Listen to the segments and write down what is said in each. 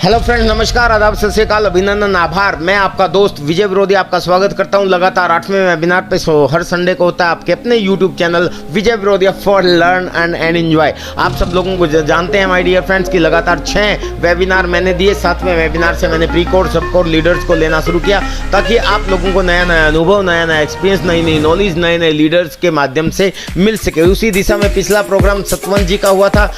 Hello friends, नमस्कार, आदाब, सत श्री अकाल, अभिनंदन, आभार। मैं आपका दोस्त विजय विरोधी आपका स्वागत करता हूं लगातार 8वें वेबिनार पे। हर संडे को होता है आपके अपने यूट्यूब चैनल विजय विरोधी फॉर लर्न एंड एंजॉय। आप सब लोगों को जानते हैं माय डियर फ्रेंड्स कि लगातार 6 वेबिनार मैंने दिए। 7वें वेबिनार से मैंने प्री कोड सब कोड लीडर्स को लेना शुरू किया ताकि आप लोगों को नया नया अनुभव, नया नया एक्सपीरियंस, नई नई नॉलेज, नए नए लीडर्स के माध्यम से मिल सके। उसी दिशा में पिछला प्रोग्राम सतवंत जी का हुआ था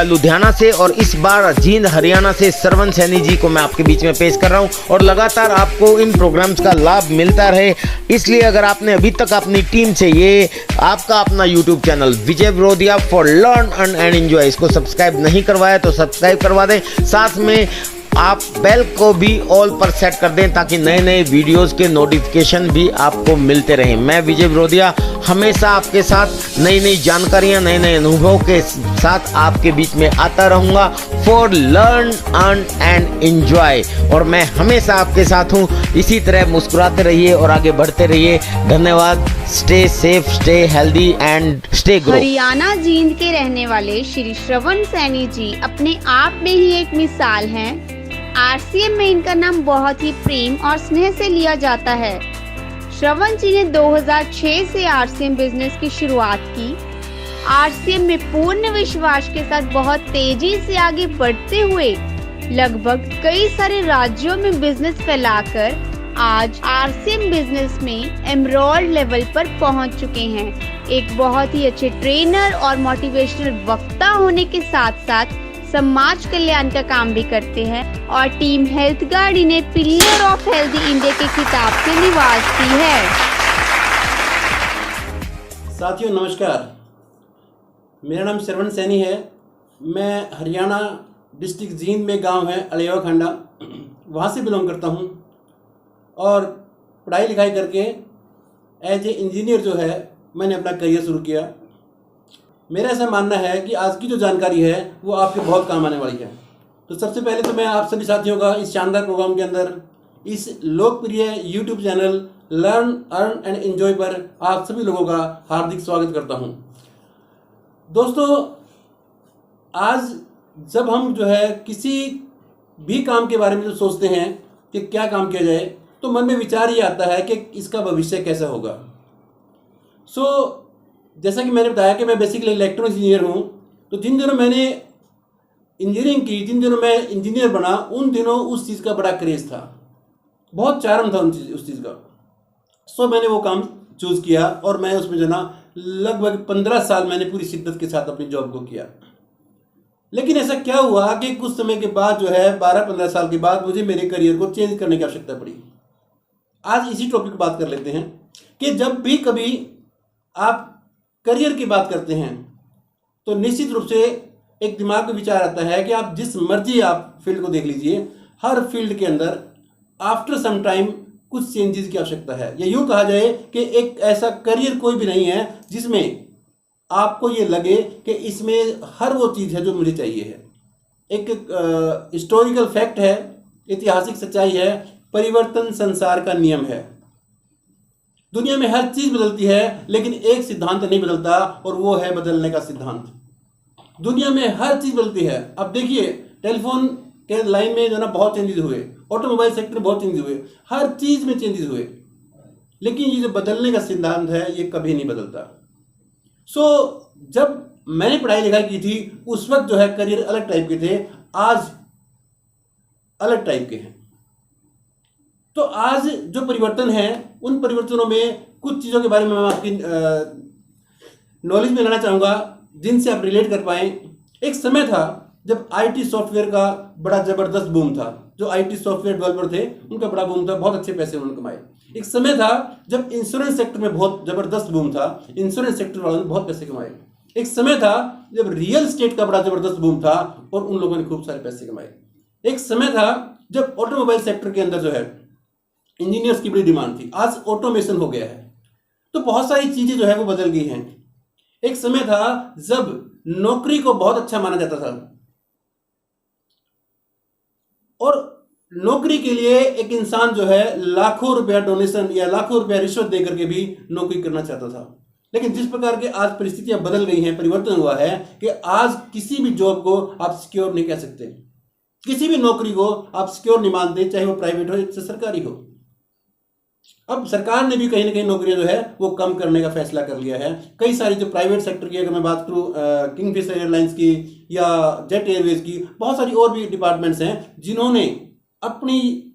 लुधियाना से, और इस बार जींद हरियाणा से सरवण सैनी जी को मैं आपके बीच में पेश कर रहा हूं। और लगातार आपको इन प्रोग्राम्स का लाभ मिलता रहे, इसलिए अगर आपने अभी तक अपनी टीम से ये आपका अपना YouTube channel Vijay Virodhiya for learn and enjoy इसको सब्सक्राइब नहीं करवाया तो सब्सक्राइब करवा दें। साथ में आप बेल को भी ऑल पर सेट कर दें ताकि नए नए वीडियोस के नोटिफिकेशन भी आपको मिलते रहें। मैं विजय विरोधिया हमेशा आपके साथ नई नई जानकारियां, नए नए अनुभव के साथ आपके बीच में आता रहूंगा फॉर लर्न एंड एंजॉय। और मैं हमेशा आपके साथ हूं। इसी तरह मुस्कुराते रहिए और आगे बढ़ते रहिए। धन्यवाद। Stay safe, stay healthy and stay grow. Haryana Jind के रहने वाले श्री सरवण सैनी जी अपने आप में ही एक मिसाल हैं। आरसीएम में इनका नाम बहुत ही प्रेम और स्नेह से लिया जाता है। सरवण जी ने 2006 से आरसीएम बिजनेस की शुरुआत की। आरसीएम में पूर्ण विश्वास के साथ बहुत तेजी से आगे बढ़ते हुए लगभग कई सारे राज्यों में बिजनेस फैलाकर आज आरसीएम बिजनेस में एमरोल्ड लेवल पर पहुंच चुके हैं। एक बहुत ही अच्छे ट्रेनर और मोटिवेशनल वक्ता होने के साथ साथ समाज कल्याण का काम भी करते हैं और टीम हेल्थ गार्ड इन्हें पिलर ऑफ हेल्दी इंडिया के खिताब से निवाजती है। साथियों नमस्कार, मेरा नाम सरवण सैनी है। मैं हरियाणा डिस्ट्रिक्ट जींद में गांव है अलेवा खंडा, वहाँ से बिलोंग करता हूँ। और पढ़ाई लिखाई करके एज ए इंजीनियर जो है मैंने अपना करियर शुरू किया। मेरा ऐसा मानना है कि आज की जो जानकारी है वो आपके बहुत काम आने वाली है। तो सबसे पहले तो मैं आप सभी साथियों का इस शानदार प्रोग्राम के अंदर, इस लोकप्रिय YouTube channel learn earn and enjoy पर आप सभी लोगों का हार्दिक स्वागत करता हूं। दोस्तों, आज जब हम जो है किसी भी काम के बारे में जो सोचते हैं कि क्या काम किया जाए, तो मन में विचार ये आता है कि इसका भविष्य कैसा होगा। जैसा कि मैंने बताया कि मैं बेसिकली इलेक्ट्रॉनिक्स इंजीनियर हूँ। तो जिन दिनों मैंने इंजीनियरिंग की, जिन दिनों मैं इंजीनियर बना, उन दिनों उस चीज़ का बड़ा क्रेज़ था, बहुत चार्म था उस चीज़ का। मैंने वो काम चूज़ किया और मैं उसमें जो ना लगभग 15 साल मैंने पूरी शिद्दत के साथ अपनी जॉब को किया। लेकिन ऐसा क्या हुआ कि कुछ समय के बाद जो है 12-15 साल के बाद मुझे मेरे करियर को चेंज करने की आवश्यकता पड़ी। आज इसी टॉपिक पर बात कर लेते हैं कि जब भी कभी आप करियर की बात करते हैं तो निश्चित रूप से एक दिमाग में विचार आता है कि आप जिस मर्जी आप फील्ड को देख लीजिए, हर फील्ड के अंदर आफ्टर सम टाइम कुछ चेंजेस की आवश्यकता है। या यूँ कहा जाए कि एक ऐसा करियर कोई भी नहीं है जिसमें आपको ये लगे कि इसमें हर वो चीज़ है जो मुझे चाहिए है। एक हिस्टोरिकल फैक्ट है, ऐतिहासिक सच्चाई है, परिवर्तन संसार का नियम है। दुनिया में हर चीज़ बदलती है लेकिन एक सिद्धांत नहीं बदलता, और वो है बदलने का सिद्धांत। दुनिया में हर चीज़ बदलती है। अब देखिए, टेलीफोन के लाइन में जो ना बहुत चेंजेस हुए, ऑटोमोबाइल सेक्टर में बहुत चेंजेस हुए, हर चीज़ में चेंजेस हुए, लेकिन ये जो बदलने का सिद्धांत है ये कभी नहीं बदलता। जब मैंने पढ़ाई लिखाई की थी उस वक्त जो है करियर अलग टाइप के थे, आज अलग टाइप के हैं। तो आज जो परिवर्तन है, उन परिवर्तनों में कुछ चीज़ों के बारे में मैं आपकी नॉलेज में लाना चाहूँगा जिनसे आप रिलेट कर पाएँ। एक समय था जब आईटी सॉफ्टवेयर का बड़ा ज़बरदस्त बूम था। जो आईटी सॉफ्टवेयर डेवलपर थे उनका बड़ा बूम था, बहुत अच्छे पैसे उन्होंने कमाए। एक समय था जब इंश्योरेंस सेक्टर में बहुत ज़बरदस्त बूम था, इंश्योरेंस सेक्टर वालों ने बहुत पैसे कमाए। एक समय था जब रियल एस्टेट का बड़ा ज़बरदस्त बूम था और उन लोगों ने खूब सारे पैसे कमाए। एक समय था जब ऑटोमोबाइल सेक्टर के अंदर जो है इंजीनियर्स की बड़ी डिमांड थी। आज ऑटोमेशन हो गया है, तो बहुत सारी चीजें जो है वो बदल गई हैं। एक समय था जब नौकरी को बहुत अच्छा माना जाता था और नौकरी के लिए एक इंसान जो है लाखों रुपया डोनेशन या लाखों रुपया रिश्वत देकर के भी नौकरी करना चाहता था। लेकिन जिस प्रकार के आज परिस्थितियां बदल गई हैं, परिवर्तन हुआ है कि आज किसी भी जॉब को आप सिक्योर नहीं कह सकते। किसी भी नौकरी को आप सिक्योर नहीं मानते, चाहे वो प्राइवेट हो या सरकारी हो। अब सरकार ने भी कहीं ना कहीं नौकरियां जो है वो कम करने का फैसला कर लिया है। कई सारी जो प्राइवेट सेक्टर की, अगर मैं बात करूं किंगफिशर एयरलाइंस की या जेट एयरवेज की, बहुत सारी और भी डिपार्टमेंट्स हैं जिन्होंने अपनी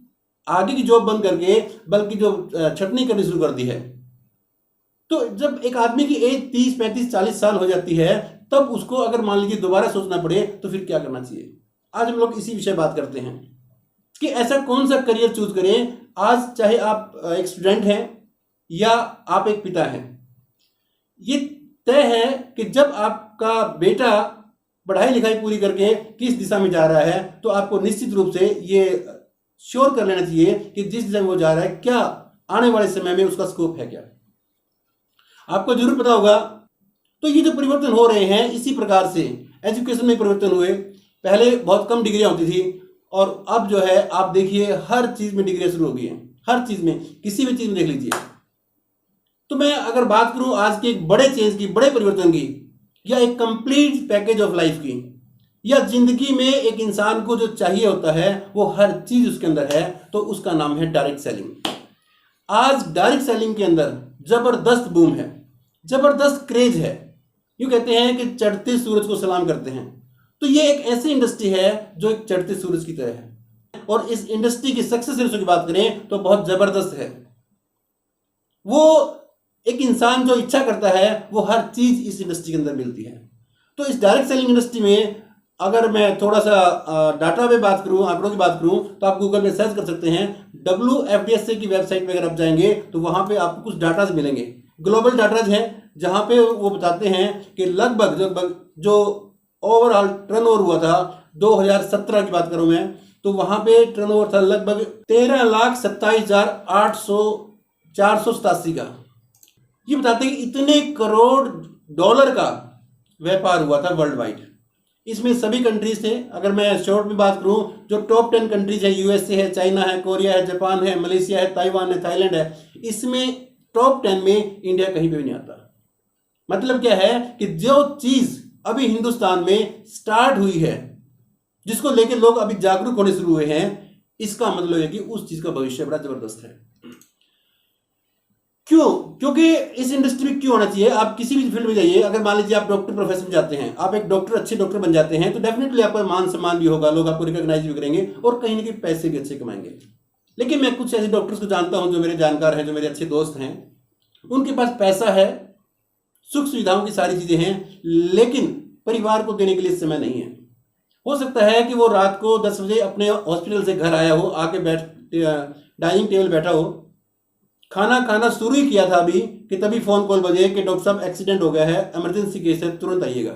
आगे की जॉब बंद करके बल्कि जो छटनी करनी शुरू कर दी है। तो जब एक आदमी की एज 30, 35, 40 साल हो जाती है, तब उसको अगर मान लीजिए दोबारा सोचना पड़े तो फिर क्या करना चाहिए। आज हम लोग इसी विषय बात करते हैं कि ऐसा कौन सा करियर चूज करें। आज चाहे आप एक स्टूडेंट हैं या आप एक पिता हैं, ये तय है कि जब आपका बेटा पढ़ाई लिखाई पूरी करके किस दिशा में जा रहा है, तो आपको निश्चित रूप से ये श्योर कर लेना चाहिए कि जिस दिशा में वो जा रहा है, क्या आने वाले समय में उसका स्कोप है क्या। आपको जरूर पता होगा। तो ये जो परिवर्तन हो रहे हैं, इसी प्रकार से एजुकेशन में परिवर्तन हुए। पहले बहुत कम डिग्रियां होती थी और अब जो है आप देखिए हर चीज में डिग्रियां शुरू हो गई हैं। हर चीज में, किसी भी चीज में देख लीजिए। तो मैं अगर बात करूं आज के एक बड़े चेंज की, बड़े परिवर्तन की, या एक कंप्लीट पैकेज ऑफ लाइफ की, या जिंदगी में एक इंसान को जो चाहिए होता है वो हर चीज उसके अंदर है, तो उसका नाम है डायरेक्ट सेलिंग। आज डायरेक्ट सेलिंग के अंदर जबरदस्त बूम है, जबरदस्त क्रेज है। यूं कहते हैं कि चढ़ते सूरज को सलाम करते हैं। तो ये एक ऐसी इंडस्ट्री है जो एक चढ़ते सूरज की तरह है, और इस इंडस्ट्री की सक्सेस रेशो की बात करें तो बहुत जबरदस्त है। वो एक इंसान जो इच्छा करता है वो हर चीज इस इंडस्ट्री के अंदर मिलती है। तो इस डायरेक्ट सेलिंग इंडस्ट्री में अगर मैं थोड़ा सा डाटा में बात करूं, आंकड़ों की बात करूं, तो आप गूगल में सर्च कर सकते हैं। WFDSA की वेबसाइट में अगर आप जाएंगे तो वहां पे आपको कुछ डाटाज मिलेंगे, ग्लोबल डाटाज हैं, जहां पे वो बताते हैं कि लगभग जो ओवरऑल टर्नओवर हुआ था 2017 की बात करूं मैं, तो वहां पे टर्नओवर था लगभग 13,27,487 का। ये बताते हैं कि इतने करोड़ डॉलर का व्यापार हुआ था वर्ल्ड वाइड। इसमें सभी कंट्रीज थे। अगर मैं शॉर्ट में बात करूं, जो टॉप 10 कंट्रीज है, USA है, चाइना है, कोरिया है, जापान है, मलेशिया है, ताइवान है, थाईलैंड है, इसमें टॉप 10 में इंडिया कहीं पे भी नहीं आता। मतलब क्या है कि जो चीज अभी हिंदुस्तान में स्टार्ट हुई है, जिसको लेकर लोग अभी जागरूक होने शुरू हुए हैं, इसका मतलब है कि उस चीज का भविष्य बड़ा जबरदस्त है। क्यों? क्योंकि इस इंडस्ट्री में क्यों होना चाहिए। आप किसी भी फील्ड में जाइए, अगर मान लीजिए आप डॉक्टर प्रोफेशन में जाते हैं, आप एक डॉक्टर, अच्छे डॉक्टर बन जाते हैं, तो डेफिनेटली आपका मान सम्मान भी होगा, लोग आपको रिकॉग्नाइज भी करेंगे और कहीं ना कहीं पैसे भी अच्छे कमाएंगे। लेकिन मैं कुछ ऐसे डॉक्टर्स को जानता हूं जो मेरे जानकार हैं, जो मेरे अच्छे दोस्त हैं, उनके पास पैसा है, सुख सुविधाओं की सारी चीजें हैं, लेकिन परिवार को देने के लिए समय नहीं है। हो सकता है कि वो रात को 10 बजे अपने हॉस्पिटल से घर आया हो, आके डाइनिंग टेबल बैठा हो, खाना खाना शुरू ही किया था अभी, कि तभी फोन कॉल बजे कि डॉक्टर साहब एक्सीडेंट हो गया है, इमरजेंसी केस है, तुरंत आइएगा।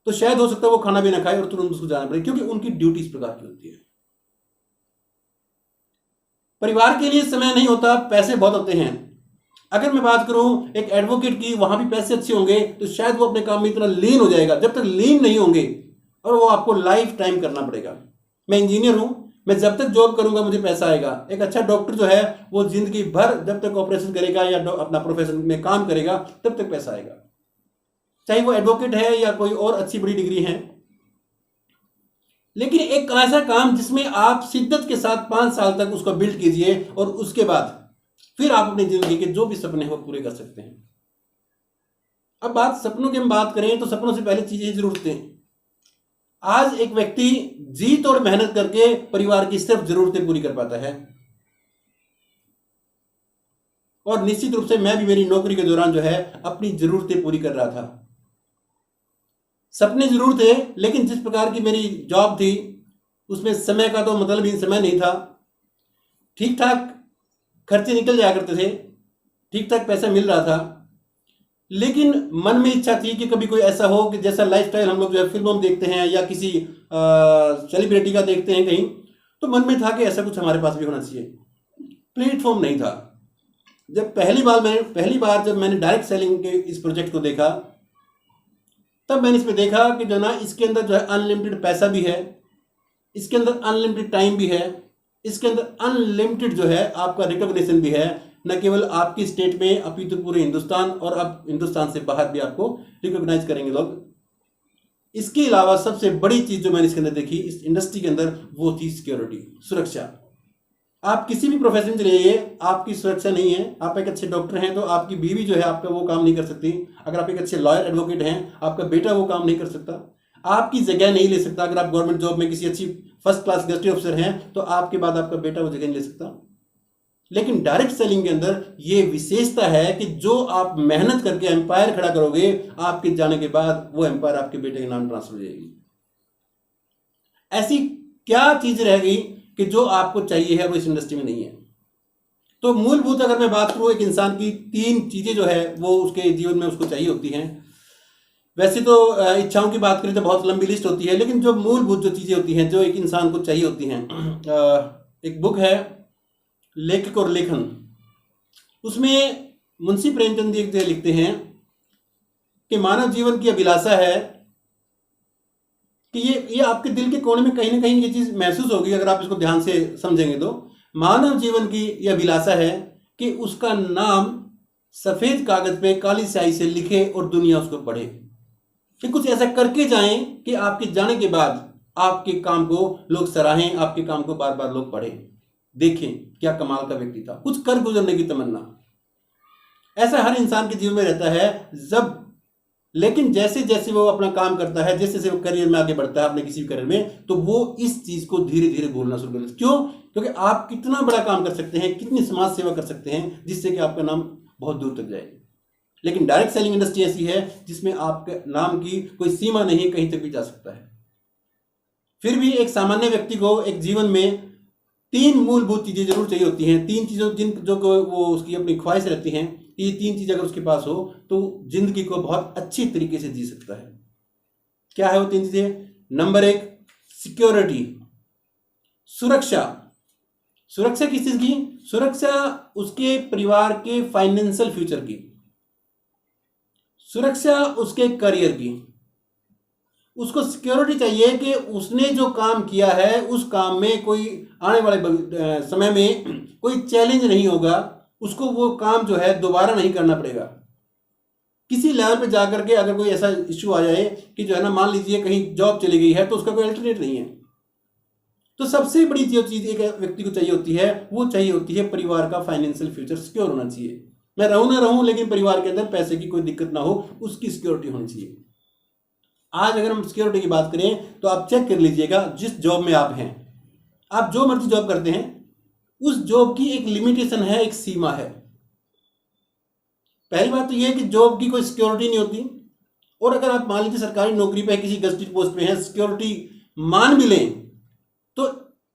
तो शायद हो सकता है वो खाना भी ना खाए और तुरंत उसको जाना पड़े, क्योंकि उनकी ड्यूटी इस प्रकार की होती है। परिवार के लिए समय नहीं होता, पैसे बहुत होते हैं। अगर मैं बात करूं एक एडवोकेट की, वहां भी पैसे अच्छे होंगे, तो शायद वो अपने काम में इतना लीन हो जाएगा। जब तक लीन नहीं होंगे, और वो आपको लाइफ टाइम करना पड़ेगा। मैं इंजीनियर हूं, मैं जब तक जॉब करूंगा मुझे पैसा आएगा। एक अच्छा डॉक्टर जो है वो जिंदगी भर जब तक ऑपरेशन करेगा या अपना प्रोफेशन में काम करेगा, तब तक पैसा आएगा, चाहे वो एडवोकेट है या कोई और अच्छी बड़ी डिग्री है। लेकिन एक ऐसा काम जिसमें आप शिद्दत के साथ 5 साल तक उसको बिल्ड कीजिए, और उसके बाद फिर आप अपनी जिंदगी के जो भी सपने हैं वो पूरे कर सकते हैं। अब बात सपनों की हम बात करें तो सपनों से पहले चीजें जरूरतें। आज एक व्यक्ति जी तोड़ मेहनत करके परिवार की सिर्फ जरूरतें पूरी कर पाता है, और निश्चित रूप से मैं भी मेरी नौकरी के दौरान जो है अपनी जरूरतें पूरी कर रहा था। सपने जरूर थे, लेकिन जिस प्रकार की मेरी जॉब थी उसमें समय का तो मतलब ही समय नहीं था। ठीक ठाक खर्चे निकल जाया करते थे, ठीक ठाक पैसा मिल रहा था, लेकिन मन में इच्छा थी कि कभी कोई ऐसा हो कि जैसा लाइफस्टाइल हम लोग जो है फिल्मों में देखते हैं या किसी सेलिब्रिटी का देखते हैं कहीं, तो मन में था कि ऐसा कुछ हमारे पास भी होना चाहिए। प्लेटफॉर्म नहीं था। जब पहली बार जब मैंने डायरेक्ट सेलिंग के इस प्रोजेक्ट को देखा, तब मैंने इसमें देखा कि जो ना इसके अंदर जो है अनलिमिटेड पैसा भी है, इसके अंदर अनलिमिटेड टाइम भी है, इसके अंदर अनलिमिटेड जो है आपका रिकॉग्निशन भी है, न केवल आपकी स्टेट में अपितु पूरे हिंदुस्तान, और अब हिंदुस्तान से बाहर भी आपको रिकॉग्नाइज करेंगे लोग। इसके अलावा सबसे बड़ी चीज जो मैंने इसके अंदर देखी इस इंडस्ट्री के अंदर, वो थी सिक्योरिटी, सुरक्षा। आप किसी भी प्रोफेशन चले जाइए, आपकी सुरक्षा नहीं है। आप एक अच्छे डॉक्टर हैं तो आपकी बीवी जो है आपका वो काम नहीं कर सकती। अगर आप एक अच्छे लॉयर एडवोकेट हैं, आपका बेटा वो काम नहीं कर सकता, आपकी जगह नहीं ले सकता। अगर आप गवर्नमेंट जॉब में किसी अच्छी फर्स्ट क्लास गजटेड ऑफिसर हैं तो आपके बाद आपका बेटा वो जगह नहीं ले सकता। लेकिन डायरेक्ट सेलिंग के अंदर ये विशेषता है कि जो आप मेहनत करके एम्पायर खड़ा करोगे, आपके जाने के बाद वो एम्पायर आपके बेटे के नाम ट्रांसफर हो जाएगी। ऐसी क्या चीज रह गई कि जो आपको चाहिए है वो इस इंडस्ट्री में नहीं है। तो मूलभूत अगर मैं बात करूं, एक इंसान की 3 चीजें जो है वो उसके जीवन में उसको चाहिए होती हैं। वैसे तो इच्छाओं की बात करें तो बहुत लंबी लिस्ट होती है, लेकिन जो मूलभूत जो चीजें होती हैं जो एक इंसान को चाहिए होती हैं, एक बुक है लेखक और लेखन, उसमें मुंशी प्रेमचंद जी एक जगह लिखते हैं कि मानव जीवन की अभिलाषा है कि ये आपके दिल के कोने में कहीं ना कहीं ये चीज महसूस होगी अगर आप इसको ध्यान से समझेंगे तो। मानव जीवन की ये अभिलाषा है कि उसका नाम सफेद कागज पे काली स्याही से लिखे और दुनिया उसको पढ़े, कि कुछ ऐसा करके जाएं कि आपके जाने के बाद आपके काम को लोग सराहें, आपके काम को बार बार लोग पढ़ें, देखें क्या कमाल का व्यक्ति था, कुछ कर गुजरने की तमन्ना। ऐसा हर इंसान के जीवन में रहता है जब, लेकिन जैसे जैसे वो अपना काम करता है, जैसे जैसे वो करियर में आगे बढ़ता है अपने किसी भी करियर में, तो वो इस चीज को धीरे धीरे भूलना शुरू कर देता है। क्यों? क्योंकि आप कितना बड़ा काम कर सकते हैं, कितनी समाज सेवा कर सकते हैं जिससे कि आपका नाम बहुत दूर तक जाए। लेकिन डायरेक्ट सेलिंग इंडस्ट्री ऐसी है जिसमें आपके नाम की कोई सीमा नहीं, कहीं तक भी जा सकता है। फिर भी एक सामान्य व्यक्ति को एक जीवन में 3 मूलभूत चीजें जरूर चाहिए होती हैं। 3 चीजों जो वो उसकी अपनी ख्वाहिश रहती हैं, ये 3 चीजें अगर उसके पास हो तो जिंदगी को बहुत अच्छी तरीके से जी सकता है। क्या है वो 3 चीजें? नंबर 1 सिक्योरिटी, सुरक्षा। सुरक्षा किस चीज की? सुरक्षा उसके परिवार के फाइनेंशियल फ्यूचर की, सुरक्षा उसके करियर की। उसको सिक्योरिटी चाहिए कि उसने जो काम किया है उस काम में कोई आने वाले समय में कोई चैलेंज नहीं होगा, उसको वो काम जो है दोबारा नहीं करना पड़ेगा। किसी लेवल पे जाकर के अगर कोई ऐसा इश्यू आ जाए कि जो है ना, मान लीजिए कहीं जॉब चली गई है तो उसका कोई अल्टरनेट नहीं है। तो सबसे बड़ी जो चीज एक व्यक्ति को चाहिए होती है वो चाहिए होती है परिवार का फाइनेंशियल फ्यूचर सिक्योर होना चाहिए। मैं रहूं ना रहूं लेकिन परिवार के अंदर पैसे की कोई दिक्कत ना हो, उसकी सिक्योरिटी होनी चाहिए। आज अगर हम सिक्योरिटी की बात करें तो आप चेक कर लीजिएगा, जिस जॉब में आप हैं, आप जो मर्जी जॉब करते हैं, उस जॉब की एक लिमिटेशन है, एक सीमा है। पहली बात तो यह है कि जॉब की कोई सिक्योरिटी नहीं होती, और अगर आप मान लीजिए सरकारी नौकरी पे किसी गजटेड पोस्ट पे हैं, सिक्योरिटी मान भी लें तो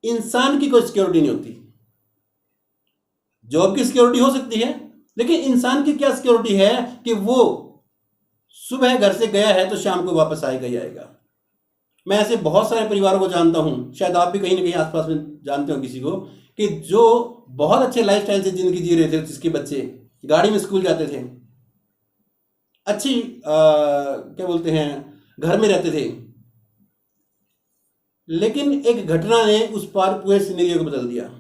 इंसान की कोई सिक्योरिटी नहीं होती। जॉब की सिक्योरिटी हो सकती है लेकिन इंसान की क्या सिक्योरिटी है कि वो सुबह घर से गया है तो शाम को वापस आएगा ही आएगा। मैं ऐसे बहुत सारे परिवारों को जानता हूं, शायद आप भी कहीं ना कहीं आसपास में जानते हो किसी को, कि जो बहुत अच्छे लाइफस्टाइल से जिंदगी जी रहे थे, जिसके बच्चे गाड़ी में स्कूल जाते थे, अच्छी क्या बोलते हैं, घर में रहते थे, लेकिन एक घटना ने उस पार पूरे सिनेरियो को बदल दिया।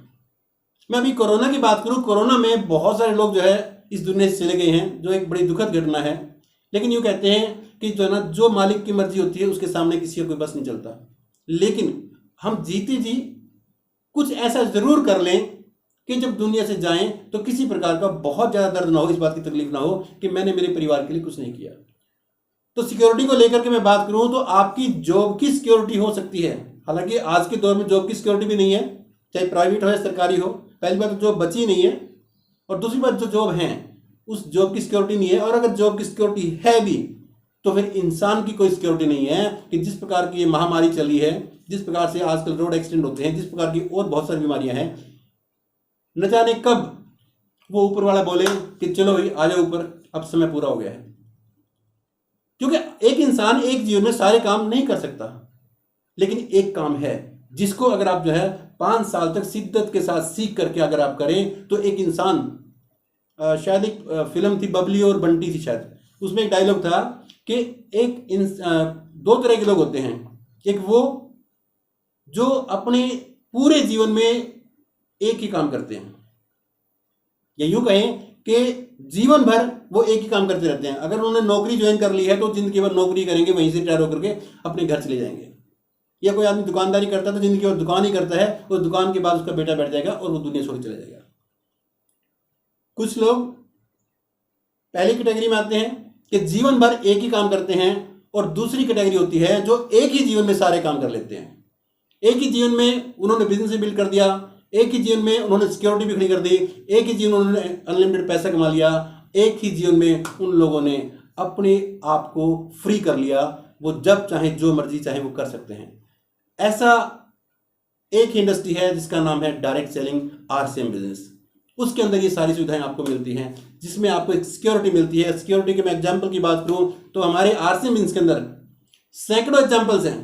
मैं अभी कोरोना की बात करूं, कोरोना में बहुत सारे लोग जो है इस दुनिया से चले गए हैं, जो एक बड़ी दुखद घटना है। लेकिन यूँ कहते हैं कि जो है ना, जो मालिक की मर्जी होती है उसके सामने किसी का कोई बस नहीं चलता। लेकिन हम जीते जी कुछ ऐसा जरूर कर लें कि जब दुनिया से जाएं तो किसी प्रकार का बहुत ज़्यादा दर्द ना हो, इस बात की तकलीफ ना हो कि मैंने मेरे परिवार के लिए कुछ नहीं किया। तो सिक्योरिटी को लेकर के मैं बात करूं तो आपकी जॉब की सिक्योरिटी हो सकती है। हालांकि आज के दौर में जॉब की सिक्योरिटी भी नहीं है, चाहे प्राइवेट हो या सरकारी हो। पहली बात तो जॉब बची नहीं है, और दूसरी बात जो जॉब है उस जॉब की सिक्योरिटी नहीं है। और अगर जॉब की सिक्योरिटी है भी तो फिर इंसान की कोई सिक्योरिटी नहीं है कि जिस प्रकार की ये महामारी चली है, जिस प्रकार से आजकल रोड एक्सीडेंट होते हैं, जिस प्रकार की और बहुत सारी बीमारियां हैं, न जाने कब वो ऊपर वाला बोले कि चलो भाई आ जाओ ऊपर, अब समय पूरा हो गया है। क्योंकि एक इंसान एक जीवन में सारे काम नहीं कर सकता, लेकिन एक काम है जिसको अगर आप जो है 5 साल तक शिद्दत के साथ सीख करके अगर आप करें तो एक इंसान, शायद एक फिल्म थी बबली और बंटी थी शायद, उसमें एक डायलॉग था कि दो तरह के लोग होते हैं। एक वो जो अपने पूरे जीवन में एक ही काम करते हैं, या यूं कहें कि जीवन भर वो एक ही काम करते रहते हैं। अगर उन्होंने नौकरी ज्वाइन कर ली है तो जिंदगी भर नौकरी करेंगे, वहीं से रिटायर होकर के अपने घर चले जाएंगे। या कोई आदमी दुकानदारी करता है तो जिंदगी भर दुकान ही करता है, उस दुकान के बाद उसका बेटा बैठ जाएगा और वो दुनिया छोड़ चला जाएगा। कुछ लोग पहली कैटेगरी में आते हैं कि जीवन भर एक ही काम करते हैं, और दूसरी कैटेगरी होती है जो एक ही जीवन में सारे काम कर लेते हैं। एक ही जीवन में उन्होंने बिजनेस बिल्ड कर दिया, एक ही जीवन में उन्होंने सिक्योरिटी भी खड़ी कर दी, एक ही जीवन में उन्होंने अनलिमिटेड पैसा कमा लिया, एक ही जीवन में उन लोगों ने अपने आप को फ्री कर लिया। वो जब चाहे जो मर्जी चाहे वो कर सकते हैं। ऐसा एक ही इंडस्ट्री है जिसका नाम है डायरेक्ट सेलिंग, आरसीएम बिजनेस। उसके अंदर ये सारी सुविधाएं आपको मिलती हैं, जिसमें आपको एक सिक्योरिटी मिलती है। सिक्योरिटी के मैं एग्जांपल की बात करूं तो हमारे आरसीएम बिजनेस के अंदर सैकड़ों एग्जांपल्स हैं।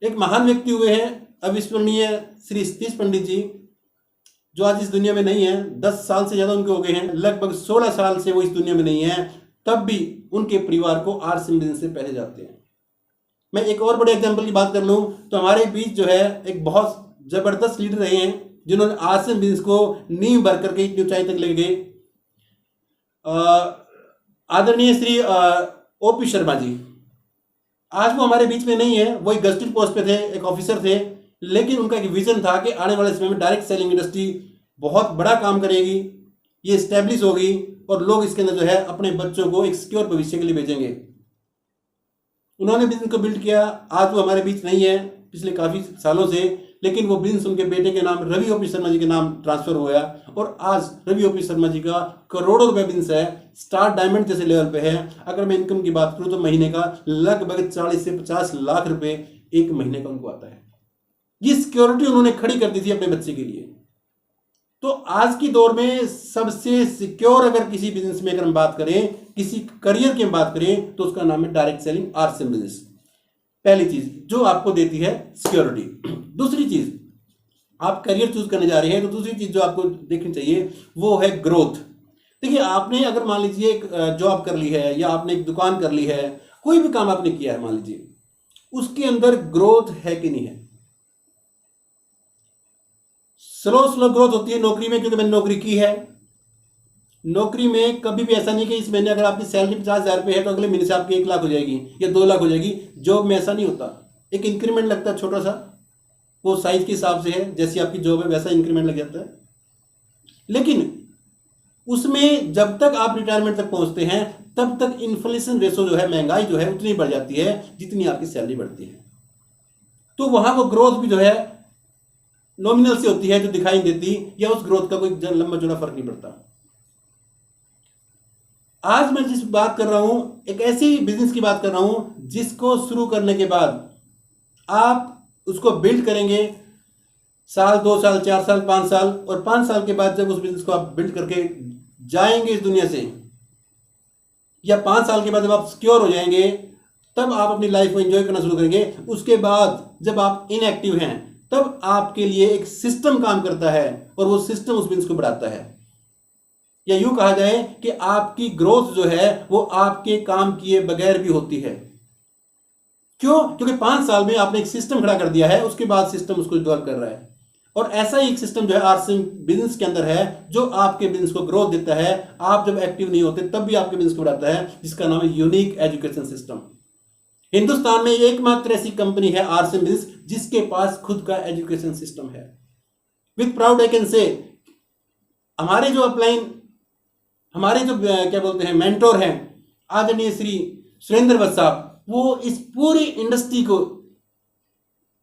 एक महान व्यक्ति हुए हैं अविस्मरणीय श्री सतीश पंडित जी, जो आज इस दुनिया में नहीं है। 10 साल से ज्यादा उनके हो गए हैं, लगभग 16 साल से वो इस दुनिया में नहीं है, तब भी उनके परिवार को आरसीएम बिजनेस से पहले जाते हैं। मैं एक और बड़े एग्जांपल की बात कर लूं तो हमारे बीच जो है एक बहुत जबरदस्त लीडर रहे हैं जिन्होंने आरसीएम बिजनेस को नींव भर करके इतनी ऊंचाई तक ले गए। आदरणीय श्री ओपी शर्मा जी, आज वो हमारे बीच में नहीं है। वो एक गजटेड पोस्ट पे थे, एक ऑफिसर थे, लेकिन उनका एक विजन था कि आने वाले समय में डायरेक्ट सेलिंग इंडस्ट्री बहुत बड़ा काम करेगी, ये स्टैब्लिश होगी और लोग इसके अंदर जो है अपने बच्चों को एक सिक्योर भविष्य के लिए भेजेंगे। उन्होंने बिजनेस को बिल्ड किया। आज वो हमारे बीच नहीं है पिछले काफी सालों से, लेकिन वो बिजनेस उनके बेटे के नाम रवि ओपी शर्मा जी के नाम ट्रांसफर हुआ और आज रवि ओपी शर्मा जी का करोड़ों रुपए बिजनेस है, स्टार डायमंड जैसे लेवल पे है। अगर मैं इनकम की बात करूं तो महीने का लगभग 40 से 50 लाख रुपए एक महीने का उनको आता है। ये सिक्योरिटी उन्होंने खड़ी कर दी थी अपने बच्चे के लिए। तो आज की दौर में सबसे सिक्योर अगर किसी बिजनेस में अगर हम बात करें, किसी करियर की हम बात करें, तो उसका नाम है डायरेक्ट सेलिंग, आरसीएम बिजनेस। पहली चीज जो आपको देती है सिक्योरिटी। दूसरी चीज, आप करियर चूज करने जा रहे हैं तो दूसरी चीज जो आपको देखनी चाहिए वो है ग्रोथ। देखिए, आपने अगर मान लीजिए एक जॉब कर ली है या आपने एक दुकान कर ली है, कोई भी काम आपने किया है, मान लीजिए उसके अंदर ग्रोथ है कि नहीं है। स्लो ग्रोथ होती है नौकरी में, क्योंकि मैंने नौकरी की है। नौकरी में कभी भी ऐसा नहीं कि इस महीने अगर आपकी सैलरी 50,000 रुपये है तो अगले महीने से आपकी 1 लाख हो जाएगी या 2 लाख हो जाएगी। जॉब में ऐसा नहीं होता। एक इंक्रीमेंट लगता है छोटा सा, वो साइज के हिसाब से है, जैसी आपकी जॉब है वैसा इंक्रीमेंट लग जाता है। लेकिन उसमें जब तक आप रिटायरमेंट तक पहुंचते हैं तब तक इन्फ्लेशन रेशो जो है, महंगाई जो है उतनी बढ़ जाती है जितनी आपकी सैलरी बढ़ती है। तो वहां वो ग्रोथ भी जो है नॉमिनल से होती है, जो दिखाई देती, या उस ग्रोथ का कोई लंबा चौड़ा फर्क नहीं पड़ता। आज मैं जिस बात कर रहा हूं, एक ऐसी बिजनेस की बात कर रहा हूं जिसको शुरू करने के बाद आप उसको बिल्ड करेंगे साल, 2 साल, 4 साल, 5 साल, और 5 साल के बाद जब उस बिजनेस को आप बिल्ड करके जाएंगे इस दुनिया से, या 5 साल के बाद जब आप सिक्योर हो जाएंगे, तब आप अपनी लाइफ को एंजॉय करना शुरू करेंगे। उसके बाद जब आप इनएक्टिव हैं तब आपके लिए एक सिस्टम काम करता है और वो सिस्टम उस बिजनेस को बढ़ाता है। या यूं कहा जाए कि आपकी ग्रोथ जो है वो आपके काम किए बगैर भी होती है। क्यों? क्योंकि 5 साल में आपने एक सिस्टम खड़ा कर दिया है, उसके बाद सिस्टम उसको डेवलप कर रहा है। और ऐसा ही एक सिस्टम जो है आरसीएम बिजनेस के अंदर है, जो आपके बिजनेस को ग्रोथ देता है। आप जब एक्टिव नहीं होते तब भी आपके बिजनेस को बढ़ाता है, जिसका नाम है यूनिक एजुकेशन सिस्टम। हिंदुस्तान में एकमात्र ऐसी कंपनी है आरसीएम बिजनेस जिसके पास खुद का एजुकेशन सिस्टम है। With proud I can say, हमारे जो अपलाइन, हमारे जो क्या बोलते हैं मेंटोर हैं, आदरणीय श्री सुरेंद्र वत्स साहब, वो इस पूरी इंडस्ट्री को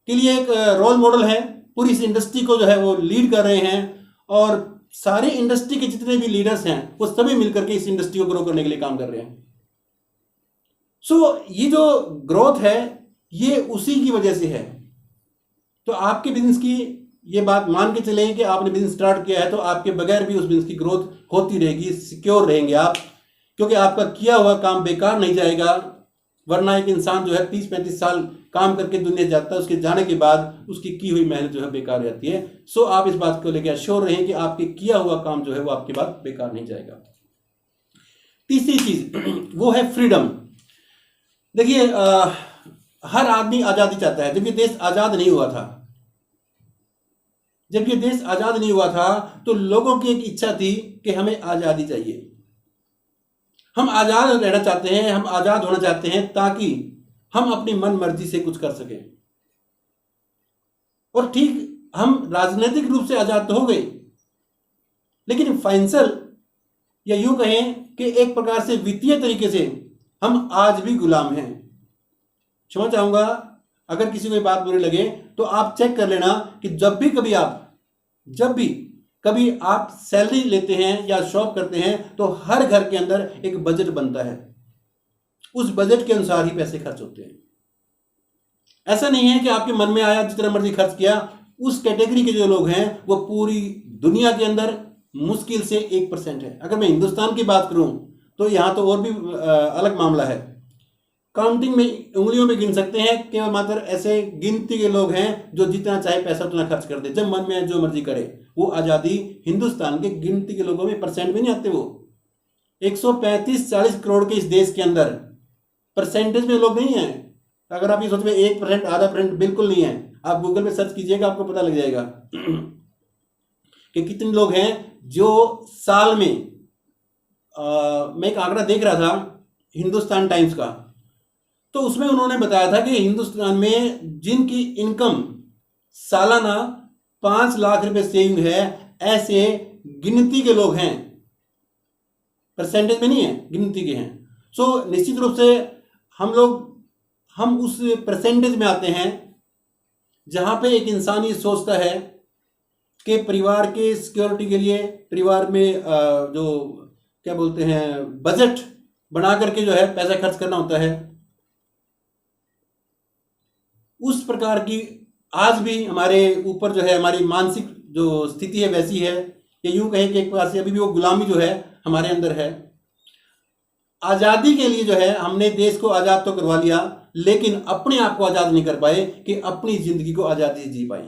के लिए एक रोल मॉडल है। पूरी इस इंडस्ट्री को जो है वो लीड कर रहे हैं, और सारे इंडस्ट्री के जितने भी लीडर्स हैं वो सभी मिलकर के इस इंडस्ट्री को ग्रो करने के लिए काम कर रहे हैं। ये जो ग्रोथ है ये उसी की वजह से है। तो आपके बिजनेस की ये बात मान के चलें कि आपने बिजनेस स्टार्ट किया है तो आपके बगैर भी उस बिजनेस की ग्रोथ होती रहेगी, सिक्योर रहेंगे आप, क्योंकि आपका किया हुआ काम बेकार नहीं जाएगा। वरना एक इंसान जो है 30-35 साल काम करके दुनिया जाता है, उसके जाने के बाद उसकी की हुई मेहनत जो है बेकार हो जाती है। सो आप इस बात को लेकर श्योर रहें कि आपके किया हुआ काम जो है वो आपके बाद बेकार नहीं जाएगा। तीसरी चीज वो है फ्रीडम। देखिए, हर आदमी आजादी चाहता है। जब ये देश आजाद नहीं हुआ था जब ये देश आज़ाद नहीं हुआ था तो लोगों की एक इच्छा थी कि हमें आज़ादी चाहिए, हम आज़ाद रहना चाहते हैं, हम आज़ाद होना चाहते हैं ताकि हम अपनी मन मर्जी से कुछ कर सकें। और ठीक हम राजनीतिक रूप से आज़ाद तो हो गए, लेकिन फाइनेंशियल या यूं कहें कि एक प्रकार से वित्तीय तरीके से हम आज भी गुलाम हैं। क्षमा चाहूंगा अगर किसी को ये बात बुरी लगे तो आप चेक कर लेना कि जब भी कभी आप सैलरी लेते हैं या शॉप करते हैं तो हर घर के अंदर एक बजट बनता है, उस बजट के अनुसार ही पैसे खर्च होते हैं। ऐसा नहीं है कि आपके मन में आया जितना मर्जी खर्च किया। उस कैटेगरी के जो लोग हैं वो पूरी दुनिया के अंदर मुश्किल से 1% है। अगर मैं हिंदुस्तान की बात करूं तो यहां तो और भी अलग मामला है। काउंटिंग में उंगलियों में गिन सकते हैं, केवल मात्र ऐसे गिनती के लोग हैं जो जितना चाहे पैसा उतना खर्च कर दे, जब मन में जो मर्जी करे। वो आज़ादी हिंदुस्तान के गिनती के लोगों में परसेंट में नहीं आते। वो 135-40 करोड़ के इस देश के अंदर परसेंटेज में लोग नहीं हैं। अगर आप ये सोच में 1%, आधा % बिल्कुल नहीं है। आप गूगल पे सर्च कीजिएगा, आपको पता लग जाएगा कि कितने लोग हैं जो साल में मैं एक आंकड़ा देख रहा था हिंदुस्तान टाइम्स का, तो उसमें उन्होंने बताया था कि हिंदुस्तान में जिनकी इनकम सालाना 5 लाख रुपए सेविंग है, ऐसे गिनती के लोग हैं, परसेंटेज में नहीं है, गिनती के हैं। सो निश्चित रूप से हम उस परसेंटेज में आते हैं जहां पे एक इंसान ये सोचता है कि परिवार के सिक्योरिटी के लिए, परिवार में जो क्या बोलते हैं बजट बना करके जो है पैसा खर्च करना होता है। उस प्रकार की आज भी हमारे ऊपर जो है हमारी मानसिक जो स्थिति है वैसी है कि यूं कहें कि एक प्रकार से अभी भी वो गुलामी जो है हमारे अंदर है। आज़ादी के लिए जो है हमने देश को आज़ाद तो करवा लिया, लेकिन अपने आप को आज़ाद नहीं कर पाए कि अपनी ज़िंदगी को आज़ादी से जी पाए।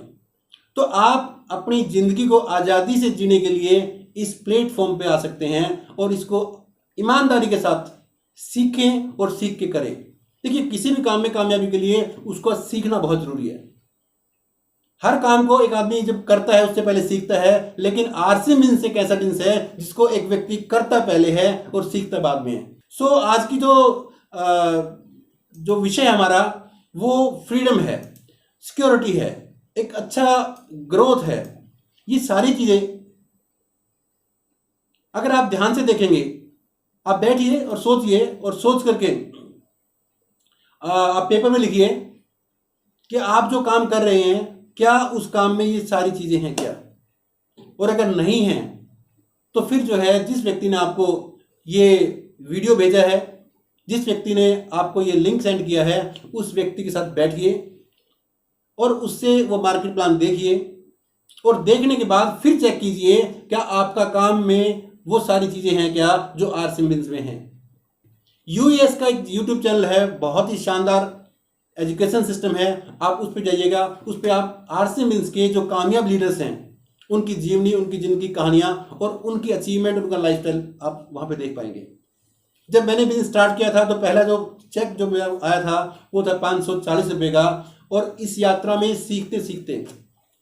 तो आप अपनी ज़िंदगी को आज़ादी से जीने के लिए इस प्लेटफॉर्म पे आ सकते हैं और इसको ईमानदारी के साथ सीखें और सीख के करें। देखिए, किसी भी काम में कामयाबी के लिए उसको सीखना बहुत ज़रूरी है। हर काम को एक आदमी जब करता है उससे पहले सीखता है, लेकिन आरसी मीन्स एक ऐसा मीन्स है जिसको एक व्यक्ति करता पहले है और सीखता बाद में है। सो आज की जो विषय हमारा वो फ्रीडम है, सिक्योरिटी है, एक अच्छा ग्रोथ है। ये सारी चीज़ें अगर आप ध्यान से देखेंगे, आप बैठिए और सोचिए और सोच करके आप पेपर में लिखिए कि आप जो काम कर रहे हैं क्या उस काम में ये सारी चीज़ें हैं क्या, और अगर नहीं हैं तो फिर जो है जिस व्यक्ति ने आपको ये वीडियो भेजा है, जिस व्यक्ति ने आपको ये लिंक सेंड किया है, उस व्यक्ति के साथ बैठिए और उससे वो मार्केट प्लान देखिए और देखने के बाद फिर चेक कीजिए क्या आपका काम में वो सारी चीज़ें हैं क्या जो आर सिम्बल्स में हैं। यूएस का एक यूट्यूब चैनल है, बहुत ही शानदार एजुकेशन सिस्टम है, आप उस पर जाइएगा। उस पर आप आर सिम्बल्स के जो कामयाब लीडर्स हैं उनकी जीवनी, उनकी जिंदगी कहानियाँ और उनकी अचीवमेंट, उनका लाइफस्टाइल आप वहाँ पे देख पाएंगे। जब मैंने बिजनेस स्टार्ट किया था तो पहला जो चेक जो मेरा आया था वो था 540 रुपये का, और इस यात्रा में सीखते सीखते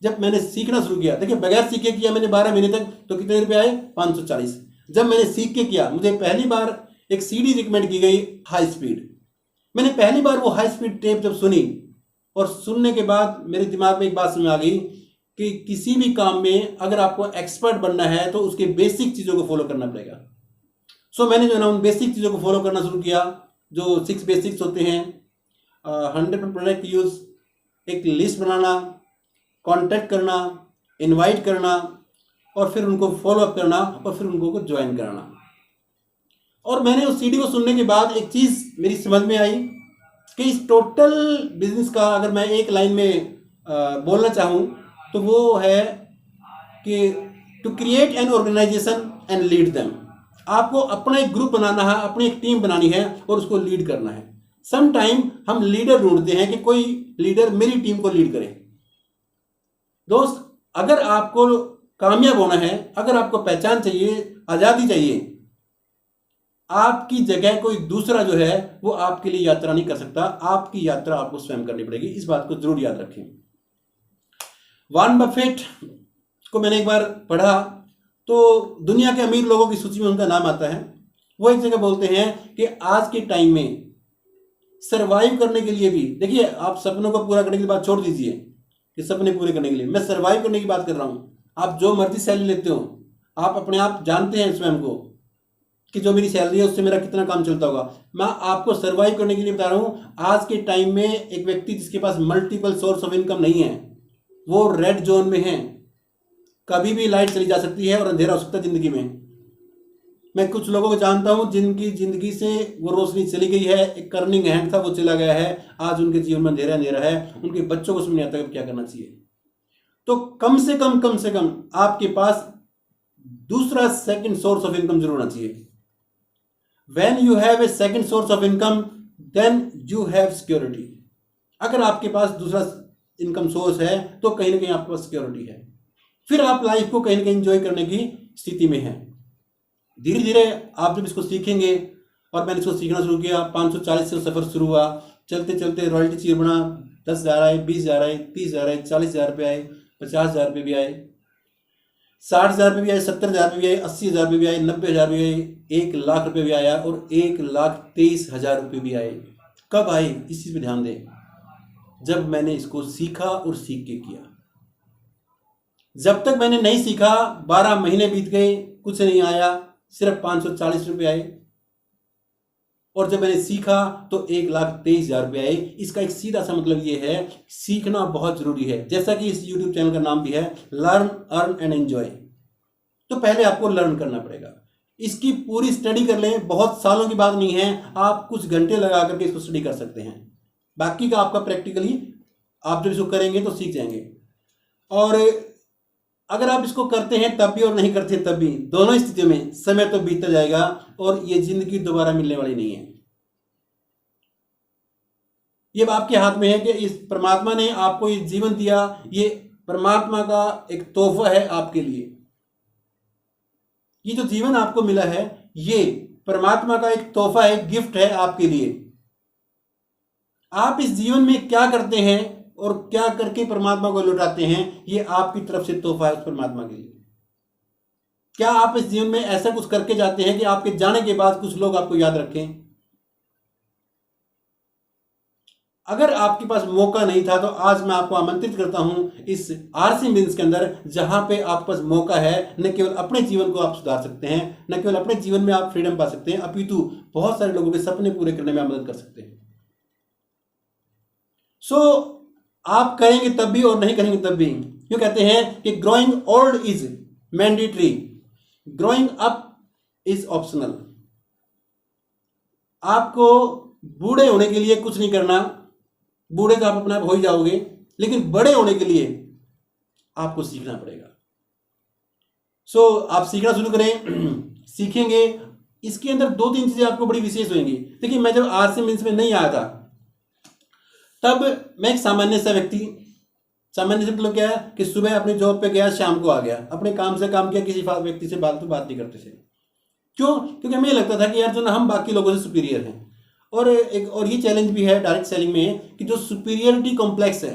जब मैंने सीखना शुरू किया, देखिए बगैर सीखे किया मैंने 12 महीने तक, तो कितने रुपए आए 540। जब मैंने सीख के किया, मुझे पहली बार एक सीडी रिकमेंड की गई हाई स्पीड। मैंने पहली बार वो हाई स्पीड टेप जब सुनी और सुनने के बाद मेरे दिमाग में एक बात समझ आ गई कि किसी भी काम में अगर आपको एक्सपर्ट बनना है तो उसके बेसिक चीज़ों को फॉलो करना पड़ेगा। सो मैंने जो है ना उन बेसिक चीज़ों को फॉलो करना शुरू किया, जो 6 बेसिक्स होते हैं। 100 प्रोडक्ट यूज़, एक लिस्ट बनाना, कांटेक्ट करना, इनवाइट करना और फिर उनको फॉलो अप करना और फिर उनको ज्वाइन कराना। और मैंने उस सीडी को सुनने के बाद एक चीज़ मेरी समझ में आई कि इस टोटल बिजनेस का अगर मैं एक लाइन में बोलना चाहूँ तो वो है कि to create an organisation and lead them. आपको अपना एक ग्रुप बनाना है, अपनी एक टीम बनानी है और उसको लीड करना है। सम टाइम हम लीडर ढूंढते हैं कि कोई लीडर मेरी टीम को लीड करे। दोस्त, अगर आपको कामयाब होना है, अगर आपको पहचान चाहिए, आज़ादी चाहिए, आपकी जगह कोई दूसरा जो है वो आपके लिए यात्रा नहीं कर सकता। आपकी यात्रा आपको स्वयं करनी पड़ेगी। इस बात को जरूर याद रखें। वॉरेन बफेट को मैंने एक बार पढ़ा तो दुनिया के अमीर लोगों की सूची में उनका नाम आता है। वो एक जगह बोलते हैं कि आज के टाइम में सरवाइव करने के लिए भी, देखिए आप सपनों को पूरा करने की बात छोड़ दीजिए कि सपने पूरे करने के लिए, मैं सरवाइव करने की बात कर रहा हूं। आप जो मर्जी सैलरी लेते हो, आप अपने आप जानते हैं स्वयं को कि जो मेरी सैलरी है उससे मेरा कितना काम चलता होगा। मैं आपको सरवाइव करने के लिए बता रहा हूं। आज के टाइम में एक व्यक्ति जिसके पास मल्टीपल सोर्स ऑफ इनकम नहीं है, वो रेड जोन में है। कभी भी लाइट चली जा सकती है और अंधेरा हो सकता है जिंदगी में। मैं कुछ लोगों को जानता हूं जिनकी जिंदगी से वो रोशनी चली गई है, एक कर्निंग हैंड था वो चला गया है, आज उनके जीवन में अंधेरा अंधेरा है, उनके बच्चों को समझ नहीं आता कि क्या करना चाहिए। तो कम से कम आपके पास दूसरा सेकंड सोर्स ऑफ इनकम जरूर होना चाहिए। When you have a second source of income then you have security. अगर आपके पास दूसरा इनकम सोर्स है तो कहीं ना कहीं आपके पास सिक्योरिटी है, फिर आप लाइफ को कहीं ना कहीं एंजॉय करने की स्थिति में हैं। धीरे धीरे आप जब इसको सीखेंगे, और मैंने इसको सीखना शुरू किया, 540 से सफर शुरू हुआ, चलते चलते रॉयल्टी चीर बना, 10,000 आए, 20,000 आए, 30,000 आए, 40,000 रुपये आए, 50,000 रुपये भी आए, 60,000 रुपये भी आए, 70,000 रुपये भी आए, 80,000 रुपये भी आए, 90,000 रुपये भी आए, 1 लाख रुपये भी आया और 1,23,000 रुपये भी आए। कब आए इस चीज़ पे ध्यान दें, जब मैंने इसको सीखा और सीख के किया। जब तक मैंने नहीं सीखा 12 महीने बीत गए, कुछ नहीं आया, सिर्फ 540 रुपये आए। और जब मैंने सीखा तो 1,23,000 रुपये आए। इसका एक सीधा सा मतलब ये है, सीखना बहुत जरूरी है। जैसा कि इस YouTube चैनल का नाम भी है, लर्न अर्न एंड एंजॉय। तो पहले आपको लर्न करना पड़ेगा, इसकी पूरी स्टडी कर लें। बहुत सालों की बात नहीं है, आप कुछ घंटे लगा करके इसको स्टडी कर सकते हैं। बाकी का आपका प्रैक्टिकली आप जब इसको करेंगे तो सीख जाएंगे। और अगर आप इसको करते हैं तब भी और नहीं करते तब भी, दोनों स्थितियों में समय तो बीतता जाएगा और ये जिंदगी दोबारा मिलने वाली नहीं है। ये आपके हाथ में है कि इस परमात्मा ने आपको ये जीवन दिया, ये परमात्मा का एक तोहफा है आपके लिए। ये जो जीवन आपको मिला है ये परमात्मा का एक तोहफा है, गिफ्ट है आपके लिए। आप इस जीवन में क्या करते हैं और क्या करके परमात्मा को लौटाते हैं, ये आपकी तरफ से तोहफा है उस परमात्मा के लिए। क्या आप इस जीवन में ऐसा कुछ करके जाते हैं कि आपके जाने के बाद कुछ लोग आपको याद रखें? अगर आपके पास मौका नहीं था तो आज मैं आपको आमंत्रित करता हूं इस आरसी बिजनेस के अंदर, जहां पे आपके पास मौका है न केवल अपने जीवन को आप सुधार सकते हैं, न केवल अपने जीवन में आप फ्रीडम पा सकते हैं, अपितु बहुत सारे लोगों के सपने पूरे करने में आप मदद कर सकते हैं। आप करेंगे तब भी और नहीं करेंगे तब भी। क्यों कहते हैं कि growing old is mandatory, growing up is optional. आपको बूढ़े होने के लिए कुछ नहीं करना, बूढ़े तो आप अपने आप हो ही जाओगे, लेकिन बड़े होने के लिए आपको सीखना पड़ेगा। आप सीखना शुरू करें, सीखेंगे। इसके अंदर 2-3 चीजें आपको बड़ी विशेष होंगी। देखिए, मैं जब आरसी बिजनेस में नहीं आया था तब मैं एक सामान्य सा व्यक्ति, सामान्य से मतलब क्या है कि सुबह अपने जॉब पे गया, शाम को आ गया, अपने काम से काम किया, किसी व्यक्ति से बात नहीं करते थे। क्यों? क्योंकि हमें लगता था कि यार जो ना हम बाकी लोगों से सुपीरियर हैं। और ये चैलेंज भी है डायरेक्ट सेलिंग में कि जो सुपीरियरिटी कॉम्प्लेक्स है,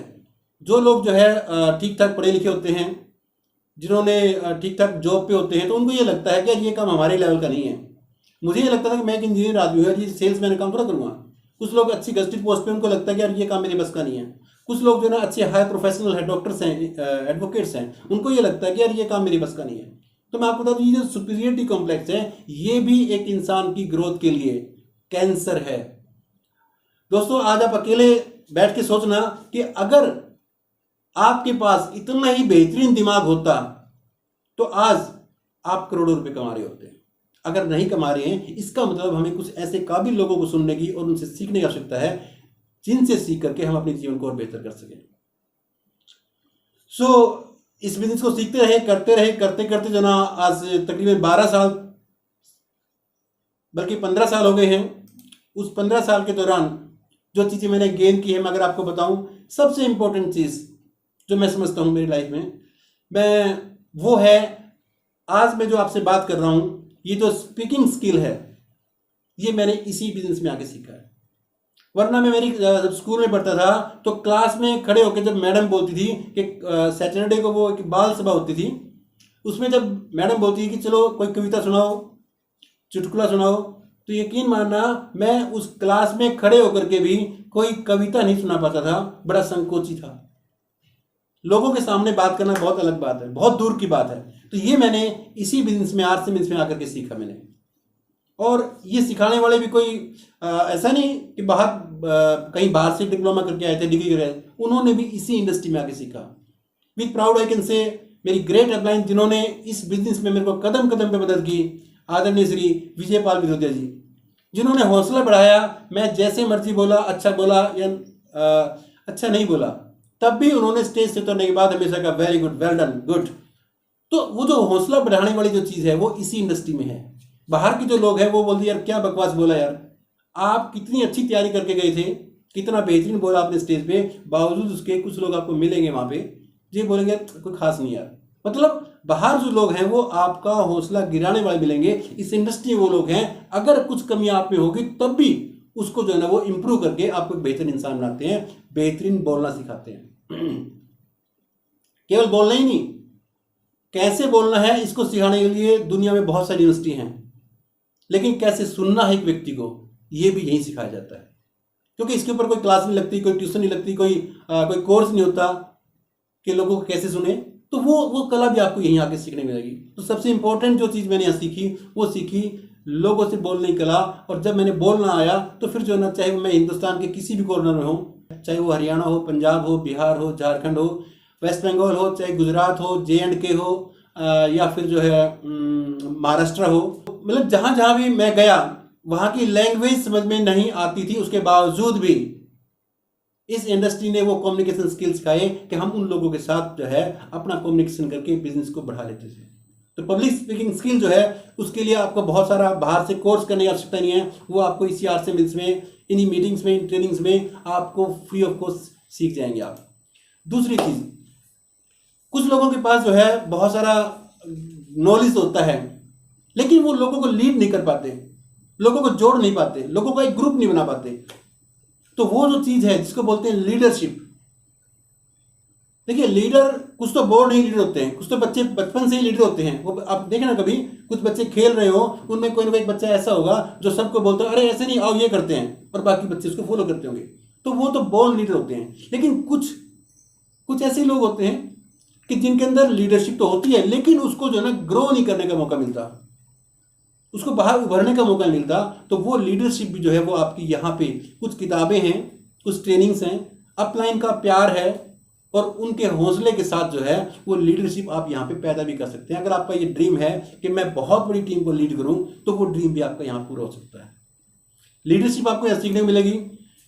जो लोग जो है ठीक ठाक पढ़े लिखे होते हैं, जिन्होंने ठीक ठाक जॉब पे होते हैं, तो उनको ये लगता है कि यार ये काम हमारे लेवल का नहीं है। मुझे ये लगता था कि मैं एक इंजीनियर आदमी हूँ, ये सेल्समैन काम थोड़ा करूँगा। कुछ लोग अच्छी गस्टेड पोस्ट पे, उनको लगता है कि यार ये काम मेरे बस का नहीं है। कुछ लोग जो ना अच्छे हाई प्रोफेशनल है, डॉक्टर्स हैं, एडवोकेट्स हैं, उनको ये लगता है कि यार ये काम मेरी बस का नहीं है। तो मैं आपको बता दूं, ये जो सुपीरियरिटी कॉम्प्लेक्स है, ये भी एक इंसान की ग्रोथ के लिए कैंसर है। दोस्तों, आज आप अकेले बैठ के सोचना कि अगर आपके पास इतना ही बेहतरीन दिमाग होता तो आज आप करोड़ों रुपए कमा रहे होते। अगर नहीं कमा रहे हैं, इसका मतलब हमें कुछ ऐसे काबिल लोगों को सुनने की और उनसे सीखने की आवश्यकता है, जिनसे सीख करके हम अपने जीवन को और बेहतर कर सकें। इस बिजनेस को सीखते रहे, करते करते जो ना आज तकरीबन 12 साल बल्कि 15 साल हो गए हैं। उस 15 साल के दौरान जो चीज़ें मैंने गेन की है, मैं अगर आपको बताऊं, सबसे इंपॉर्टेंट चीज़ जो मैं समझता हूं मेरी लाइफ में, वो है आज मैं जो आपसे बात कर रहा हूं, ये जो स्पीकिंग स्किल है, ये मैंने इसी बिजनेस में आके सीखा है। वरना मैं मेरी जब स्कूल में पढ़ता था तो क्लास में खड़े होकर जब मैडम बोलती थी कि सैटरडे को वो एक बाल सभा होती थी, उसमें जब मैडम बोलती थी कि चलो कोई कविता सुनाओ, चुटकुला सुनाओ, तो यकीन मानना मैं उस क्लास में खड़े होकर के भी कोई कविता नहीं सुना पाता था, बड़ा संकोची था। लोगों के सामने बात करना बहुत अलग बात है, बहुत दूर की बात है। तो ये मैंने इसी बिजनेस में, आरसी बिजनेस में आकर के सीखा मैंने। और ये सिखाने वाले भी कोई ऐसा नहीं कि कहीं बाहर से डिप्लोमा करके आए थे, डिग्री कर आए, उन्होंने भी इसी इंडस्ट्री में आके सीखा। With proud I can say मेरी ग्रेट अपलाइन जिन्होंने इस बिजनेस में मेरे को कदम कदम पे मदद की, आदरणीय श्री विजय पाल विरोधिया जी, जिन्होंने हौसला बढ़ाया। मैं जैसे मर्जी बोला, अच्छा बोला या अच्छा नहीं बोला, तब भी उन्होंने स्टेज से उतरने के बाद हमेशा कहा very good, well done, good. तो वो जो हौसला बढ़ाने वाली जो चीज़ है वो इसी इंडस्ट्री में है। बाहर के जो लोग हैं वो बोलते यार क्या बकवास बोला यार, आप कितनी अच्छी तैयारी करके गए थे, कितना बेहतरीन बोला आपने स्टेज पे, बावजूद उसके कुछ लोग आपको मिलेंगे वहाँ पे ये बोलेंगे कोई खास नहीं यार। मतलब बाहर जो लोग हैं वो आपका हौसला गिराने वाले मिलेंगे। इस इंडस्ट्री में वो लोग हैं, अगर कुछ कमी आप में होगी तब भी उसको जो है ना वो इम्प्रूव करके आपको एक बेहतरीन इंसान बनाते हैं, बेहतरीन बोलना सिखाते हैं। केवल बोलना ही नहीं, कैसे बोलना है इसको सिखाने के लिए दुनिया में बहुत सारी यूनिवर्सिटी हैं, लेकिन कैसे सुनना है एक व्यक्ति को ये भी यहीं सिखाया जाता है। क्योंकि इसके ऊपर कोई क्लास नहीं लगती, कोई ट्यूशन नहीं लगती, कोई कोर्स नहीं होता कि लोगों को कैसे सुने। तो वो कला भी आपको यहीं आके सीखने मिलेगी। तो सबसे इंपॉर्टेंट जो चीज़ मैंने यहाँ सीखी वो सीखी लोगों से बोलने की कला। और जब मैंने बोलना आया तो फिर जो है ना, चाहे मैं हिंदुस्तान के किसी भी कॉर्नर में हूँ, चाहे वो हरियाणा हो, पंजाब हो, बिहार हो, झारखंड हो, वेस्ट बंगाल हो, चाहे गुजरात हो, JNK हो, या फिर जो है महाराष्ट्र हो, मतलब जहाँ जहाँ भी मैं गया वहाँ की लैंग्वेज समझ में नहीं आती थी, उसके बावजूद भी इस इंडस्ट्री ने वो कम्युनिकेशन स्किल्स सिखाए कि हम उन लोगों के साथ जो है अपना कम्युनिकेशन करके बिजनेस को बढ़ा लेते थे। तो पब्लिक स्पीकिंग स्किल जो है उसके लिए आपको बहुत सारा बाहर से कोर्स करने की आवश्यकता नहीं है, वो आपको इसी आरसी बिजनेस में, इन्हीं मीटिंग्स में, इन ट्रेनिंग्स में आपको फ्री ऑफ कॉस्ट सीख जाएंगे आप। दूसरी चीज़, कुछ लोगों के पास जो है बहुत सारा नॉलेज होता है लेकिन वो लोगों को लीड नहीं कर पाते, लोगों को जोड़ नहीं पाते, लोगों का एक ग्रुप नहीं बना पाते। तो वो जो चीज़ है जिसको बोलते हैं लीडरशिप। देखिए लीडर कुछ तो बोर्ड ही लीडर होते हैं, कुछ तो बच्चे बचपन से ही लीडर होते हैं। वो आप देखें ना, कभी कुछ बच्चे खेल रहे हो, उनमें कोई ना कोई बच्चा ऐसा होगा जो सबको बोलता है अरे ऐसे नहीं, आओ ये करते हैं, और बाकी बच्चे उसको फॉलो करते होंगे। तो वो तो बोर्ड लीडर होते हैं। लेकिन कुछ ऐसे लोग होते हैं कि जिनके अंदर लीडरशिप तो होती है लेकिन उसको जो है ना ग्रो नहीं करने का मौका मिलता, उसको बाहर उभरने का मौका मिलता। तो वो लीडरशिप भी जो है वो आपकी यहाँ पे कुछ किताबें हैं, कुछ ट्रेनिंग्स हैं, अपलाइन का प्यार है और उनके हौसले के साथ जो है वो लीडरशिप आप यहाँ पे पैदा भी कर सकते हैं। अगर आपका ये ड्रीम है कि मैं बहुत बड़ी टीम को लीड करूँ तो वो ड्रीम भी आपका यहाँ पूरा हो सकता है। लीडरशिप आपको यहाँ सीखने को मिलेगी।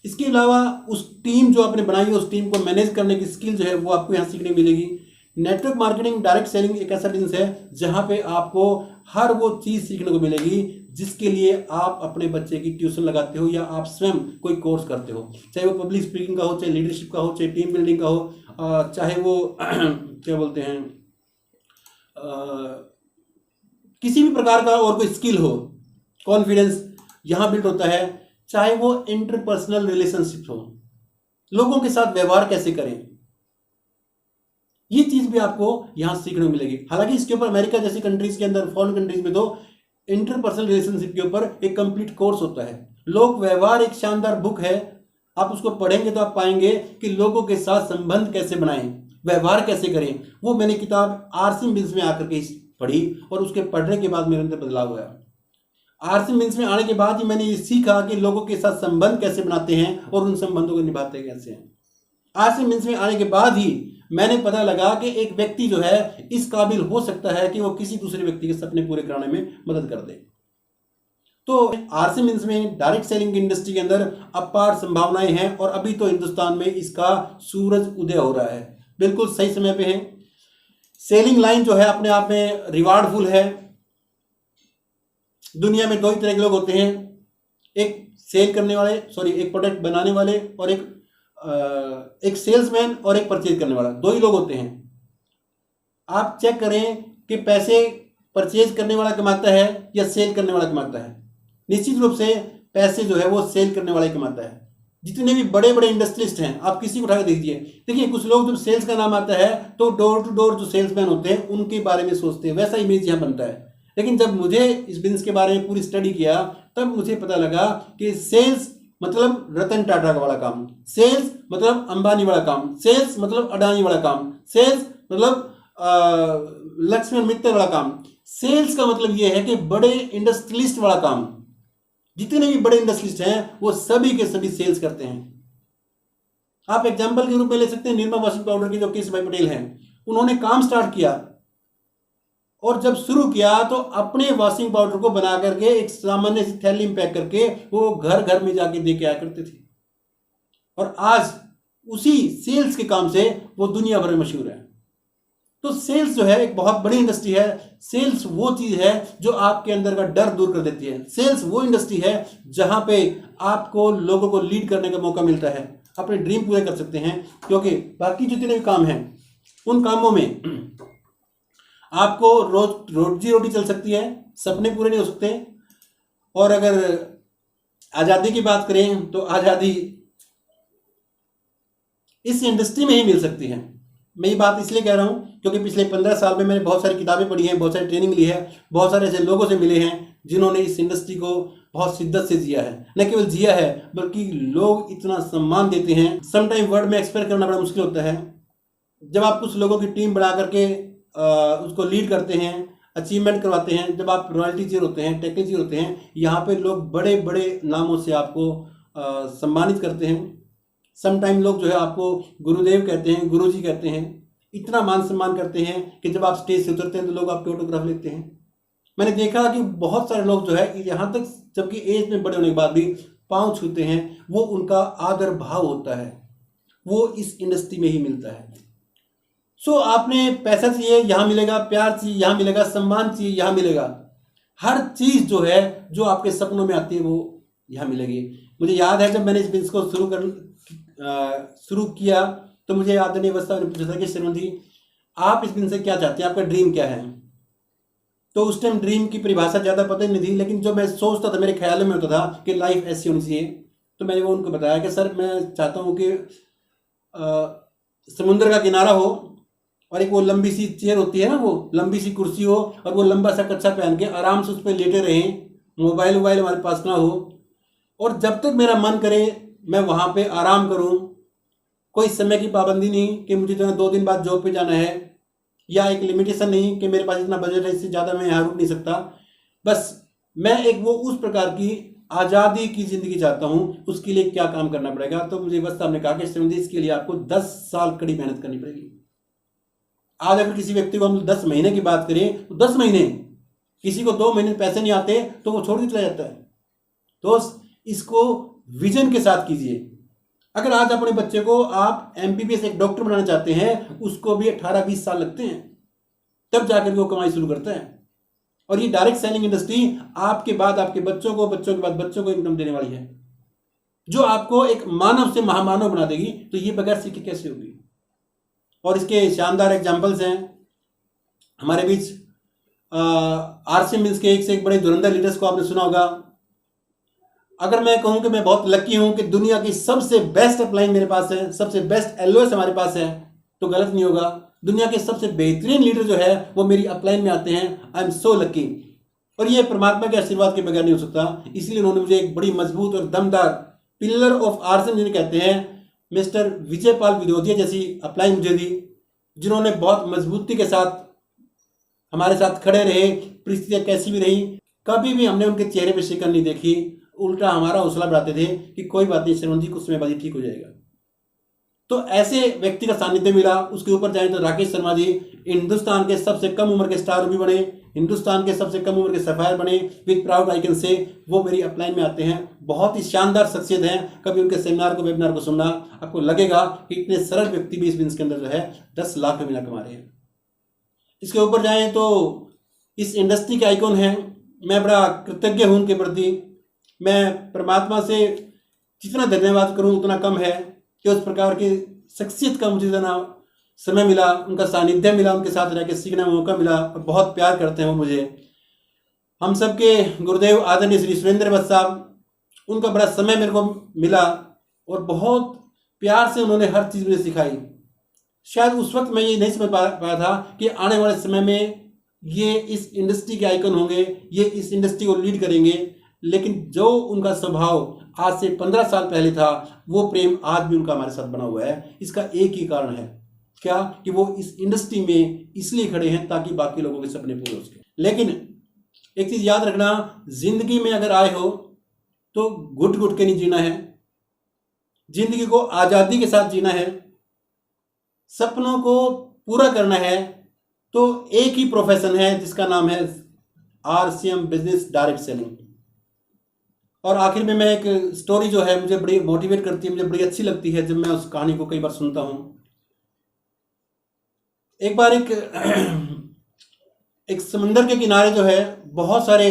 इसके अलावा उस टीम जो आपने बनाई है उस टीम को मैनेज करने की स्किल जो है वो आपको यहाँ सीखने को मिलेगी। नेटवर्क मार्केटिंग, डायरेक्ट सेलिंग एक ऐसा बिजनेस है जहाँ पे आपको हर वो चीज़ सीखने को मिलेगी जिसके लिए आप अपने बच्चे की ट्यूशन लगाते हो या आप स्वयं कोई कोर्स करते हो, चाहे वो पब्लिक स्पीकिंग का हो, चाहे लीडरशिप का हो, चाहे टीम बिल्डिंग का हो, चाहे वो क्या बोलते हैं किसी भी प्रकार का और कोई स्किल हो, कॉन्फिडेंस यहाँ बिल्ड होता है। चाहे वो इंटरपर्सनल रिलेशनशिप हो, लोगों के साथ व्यवहार कैसे करें, ये चीज़ भी आपको यहाँ सीखने को मिलेगी। हालांकि इसके ऊपर अमेरिका जैसी कंट्रीज के अंदर, फॉरेन कंट्रीज में तो इंटरपर्सनल रिलेशनशिप के ऊपर एक कंप्लीट कोर्स होता है। लोक व्यवहार एक शानदार बुक है, आप उसको पढ़ेंगे तो आप पाएंगे कि लोगों के साथ संबंध कैसे बनाएं, व्यवहार कैसे करें। वो मैंने किताब आरसी बिजनेस में आकर के पढ़ी और उसके पढ़ने के बाद मेरे अंदर बदलाव हुआ। आरसी बिजनेस में आने के बाद ही मैंने ये सीखा कि लोगों के साथ संबंध कैसे बनाते हैं और उन संबंधों को निभाते कैसे हैं। आरसी बिजनेस में आने के बाद ही मैंने पता लगा कि एक व्यक्ति जो है इस काबिल हो सकता है कि वो किसी दूसरे व्यक्ति के सपने पूरे कराने में मदद कर दे। तो आरसी बिजनेस में, डायरेक्ट सेलिंग इंडस्ट्री के अंदर अपार संभावनाएं हैं और अभी तो हिंदुस्तान में इसका सूरज उदय हो रहा है, बिल्कुल सही समय पे है। सेलिंग लाइन जो है अपने आप में रिवार्डफुल है। दुनिया में दो ही तरह के लोग होते हैं, एक सेल करने वाले, एक प्रोडक्ट बनाने वाले और एक सेल्समैन और एक परचेज करने वाला, दो ही लोग होते हैं। आप चेक करें कि पैसे परचेज करने वाला कमाता है या सेल करने वाला कमाता है। निश्चित रूप से पैसे जो है वो सेल करने वाला ही कमाता है। जितने भी बड़े बड़े इंडस्ट्रियलिस्ट हैं, आप किसी को उठा के देखिए। देखिए कुछ लोग जब सेल्स का नाम आता है तो डोर टू डोर जो सेल्समैन होते हैं उनके बारे में सोचते हैं, वैसा इमेज यहाँ बनता है। लेकिन जब मुझे इस बिजनेस के बारे में पूरी स्टडी किया तब मुझे पता लगा कि सेल्स मतलब रतन टाटा वाला काम, सेल्स मतलब अंबानी वाला काम, सेल्स मतलब अडानी वाला काम, सेल्स मतलब लक्ष्मण मित्तल वाला काम। सेल्स का मतलब यह है कि बड़े इंडस्ट्रियलिस्ट वाला काम। जितने भी बड़े इंडस्ट्रियलिस्ट हैं वो सभी के सभी सेल्स करते हैं। आप एग्जांपल के रूप में ले सकते हैं निर्मा वॉशिंग पाउडर के जो केश भाई पटेल हैं, उन्होंने काम स्टार्ट किया और जब शुरू किया तो अपने वॉशिंग पाउडर को बना करके एक सामान्य सी थैली में पैक करके वो घर घर में जाके दे के आया करते थे, और आज उसी सेल्स के काम से वो दुनिया भर में मशहूर है। तो सेल्स जो है एक बहुत बड़ी इंडस्ट्री है। सेल्स वो चीज है जो आपके अंदर का डर दूर कर देती है। सेल्स वो इंडस्ट्री है जहां पे आपको लोगों को लीड करने का मौका मिलता है, अपने ड्रीम पूरे कर सकते हैं। क्योंकि बाकी जितने भी काम हैं उन कामों में आपको रोजी रोटी चल सकती है, सपने पूरे नहीं हो सकते। और अगर आज़ादी की बात करें तो आज़ादी इस इंडस्ट्री में ही मिल सकती है। मैं ये बात इसलिए कह रहा हूं क्योंकि पिछले 15 साल में मैंने बहुत सारी किताबें पढ़ी हैं, बहुत सारी ट्रेनिंग ली है, बहुत सारे ऐसे लोगों से मिले हैं जिन्होंने इस इंडस्ट्री को बहुत शिद्दत से जिया है। न केवल जिया है बल्कि लोग इतना सम्मान देते हैं, समटाइम वर्ड में एक्सप्रेस करना बड़ा मुश्किल होता है। जब आप कुछ लोगों की टीम बना करके उसको लीड करते हैं, अचीवमेंट करवाते हैं, जब आप रॉयल्टी चीयर होते हैं, टेक्निकल चीयर होते हैं, यहाँ पे लोग बड़े बड़े नामों से आपको सम्मानित करते हैं। समटाइम लोग जो है आपको गुरुदेव कहते हैं, गुरुजी कहते हैं, इतना मान सम्मान करते हैं कि जब आप स्टेज से उतरते हैं तो लोग आपके ऑटोग्राफ लेते हैं। मैंने देखा कि बहुत सारे लोग जो है यहाँ तक जबकि एज में बड़े होने के बाद भी पाँव छूते हैं, वो उनका आदर भाव होता है, वो इस इंडस्ट्री में ही मिलता है। सो आपने पैसा चाहिए यहाँ मिलेगा, प्यार चाहिए यहाँ मिलेगा, सम्मान चाहिए यहाँ मिलेगा, हर चीज़ जो है जो आपके सपनों में आती है वो यहाँ मिलेगी। मुझे याद है जब मैंने इस बिजनेस को शुरू किया तो मुझे आदरणीय अवस्था ने पूछा था कि श्रीमान जी आप इस बिजनेस से क्या चाहते हैं, आपका ड्रीम क्या है। तो उस टाइम ड्रीम की परिभाषा ज़्यादा पता ही नहीं थी, लेकिन जो मैं सोचता था मेरे ख्याल में होता था कि लाइफ ऐसी होनी चाहिए। तो मैंने वो उनको बताया कि सर मैं चाहता हूँ कि समुद्र का किनारा हो और एक वो लंबी सी चेयर होती है ना, वो लंबी सी कुर्सी हो और वो लंबा सा कच्छा पहन के आराम से उस पर लेटे रहें, मोबाइल हमारे पास ना हो, और जब तक मेरा मन करे मैं वहाँ पे आराम करूँ। कोई समय की पाबंदी नहीं कि मुझे जो है 2 दिन बाद जॉब पे जाना है, या एक लिमिटेशन नहीं कि मेरे पास इतना बजट है इससे ज़्यादा मैं यहाँ रुक नहीं सकता। बस मैं एक वो उस प्रकार की आज़ादी की ज़िंदगी चाहता हूँ। उसके लिए क्या काम करना पड़ेगा? तो मुझे बस साहब ने कहा कि श्रीमती इसके लिए आपको 10 साल कड़ी मेहनत करनी पड़ेगी। आज अगर किसी व्यक्ति को हम 10 महीने की बात करें तो 10 महीने, किसी को 2 महीने पैसे नहीं आते तो वो छोड़ के चला जाता है। तो इसको विजन के साथ कीजिए। अगर आज अपने बच्चे को आप MBBS एक डॉक्टर बनाना चाहते हैं, उसको भी 18-20 साल लगते हैं, तब जाकर वो कमाई शुरू करता है। और ये डायरेक्ट सेलिंग इंडस्ट्री आपके बाद आपके बच्चों को, बच्चों के बाद बच्चों को इनकम देने वाली है, जो आपको एक मानव से महामानव बना देगी। तो ये बगैर सीखे कैसे होगी? और इसके शानदार एग्जाम्पल्स हैं हमारे बीच। RCM मिल्स के एक से एक बड़े धुरंधर लीडर्स को आपने सुना होगा। अगर मैं कहूं कि मैं बहुत लकी हूं कि दुनिया की सबसे बेस्ट अपलाइन मेरे पास है, सबसे बेस्ट LOS हमारे पास है, तो गलत नहीं होगा। दुनिया के सबसे बेहतरीन लीडर जो है वो मेरी अपलाइन में आते हैं। I am so lucky. और ये परमात्मा के आशीर्वाद के बगैर नहीं हो सकता। इसलिए उन्होंने मुझे एक बड़ी मजबूत और दमदार पिलर ऑफ RCM जिन्हें कहते हैं मिस्टर विजय पाल विदोदिया जैसी अपलाइन मुझे दी, जिन्होंने बहुत मजबूती के साथ हमारे साथ खड़े रहे। परिस्थितियाँ कैसी भी रही, कभी भी हमने उनके चेहरे पर शिकन नहीं देखी, उल्टा हमारा हौसला बढ़ाते थे कि कोई बात नहीं श्रीमान जी, कुछ समय बाद ठीक हो जाएगा। तो ऐसे व्यक्ति का सानिध्य मिला। उसके ऊपर जाए तो राकेश शर्मा जी हिंदुस्तान के सबसे कम उम्र के स्टार भी बने, हिंदुस्तान के सबसे कम उम्र के सफायर बने विद प्राउड आइकन से। वो मेरी अपलाइन में आते हैं। बहुत ही शानदार शख्सियत हैं। कभी उनके सेमिनार को, वेबिनार को सुनना, आपको लगेगा कि इतने सरल व्यक्ति भी इस बिजनेस के अंदर जो है 10 लाख रुपये कमा रहे हैं। इसके ऊपर जाएँ तो इस इंडस्ट्री के आइकॉन हैं। मैं बड़ा कृतज्ञ हूँ उनके प्रति। मैं परमात्मा से जितना धन्यवाद करूं उतना कम है कि उस प्रकार की शख्सियत का मुझे जना समय मिला, उनका सानिध्य मिला, उनके साथ रह के सीखने का मौका मिला, और बहुत प्यार करते हैं वो मुझे। हम सबके गुरुदेव आदरणीय श्री सुरेंद्र भट्ट साहब, उनका बड़ा समय मेरे को मिला और बहुत प्यार से उन्होंने हर चीज़ मुझे सिखाई। शायद उस वक्त मैं ये नहीं समझ पाया था कि आने वाले समय में ये इस इंडस्ट्री के आइकन होंगे, ये इस इंडस्ट्री को लीड करेंगे। लेकिन जो उनका स्वभाव आज से 15 साल पहले था, वो प्रेम आज भी उनका हमारे साथ बना हुआ है। इसका एक ही कारण है, क्या, कि वो इस इंडस्ट्री में इसलिए खड़े हैं ताकि बाकी लोगों के सपने पूरे हो सके। लेकिन एक चीज़ याद रखना, जिंदगी में अगर आए हो तो घुट घुट के नहीं जीना है, जिंदगी को आज़ादी के साथ जीना है, सपनों को पूरा करना है। तो एक ही प्रोफेशन है जिसका नाम है RCM बिजनेस डायरेक्ट सेलिंग। और आखिर में मैं एक स्टोरी जो है मुझे बड़ी मोटिवेट करती है, मुझे बड़ी अच्छी लगती है जब मैं उस कहानी को कई बार सुनता हूँ। एक बार एक समंदर के किनारे जो है बहुत सारे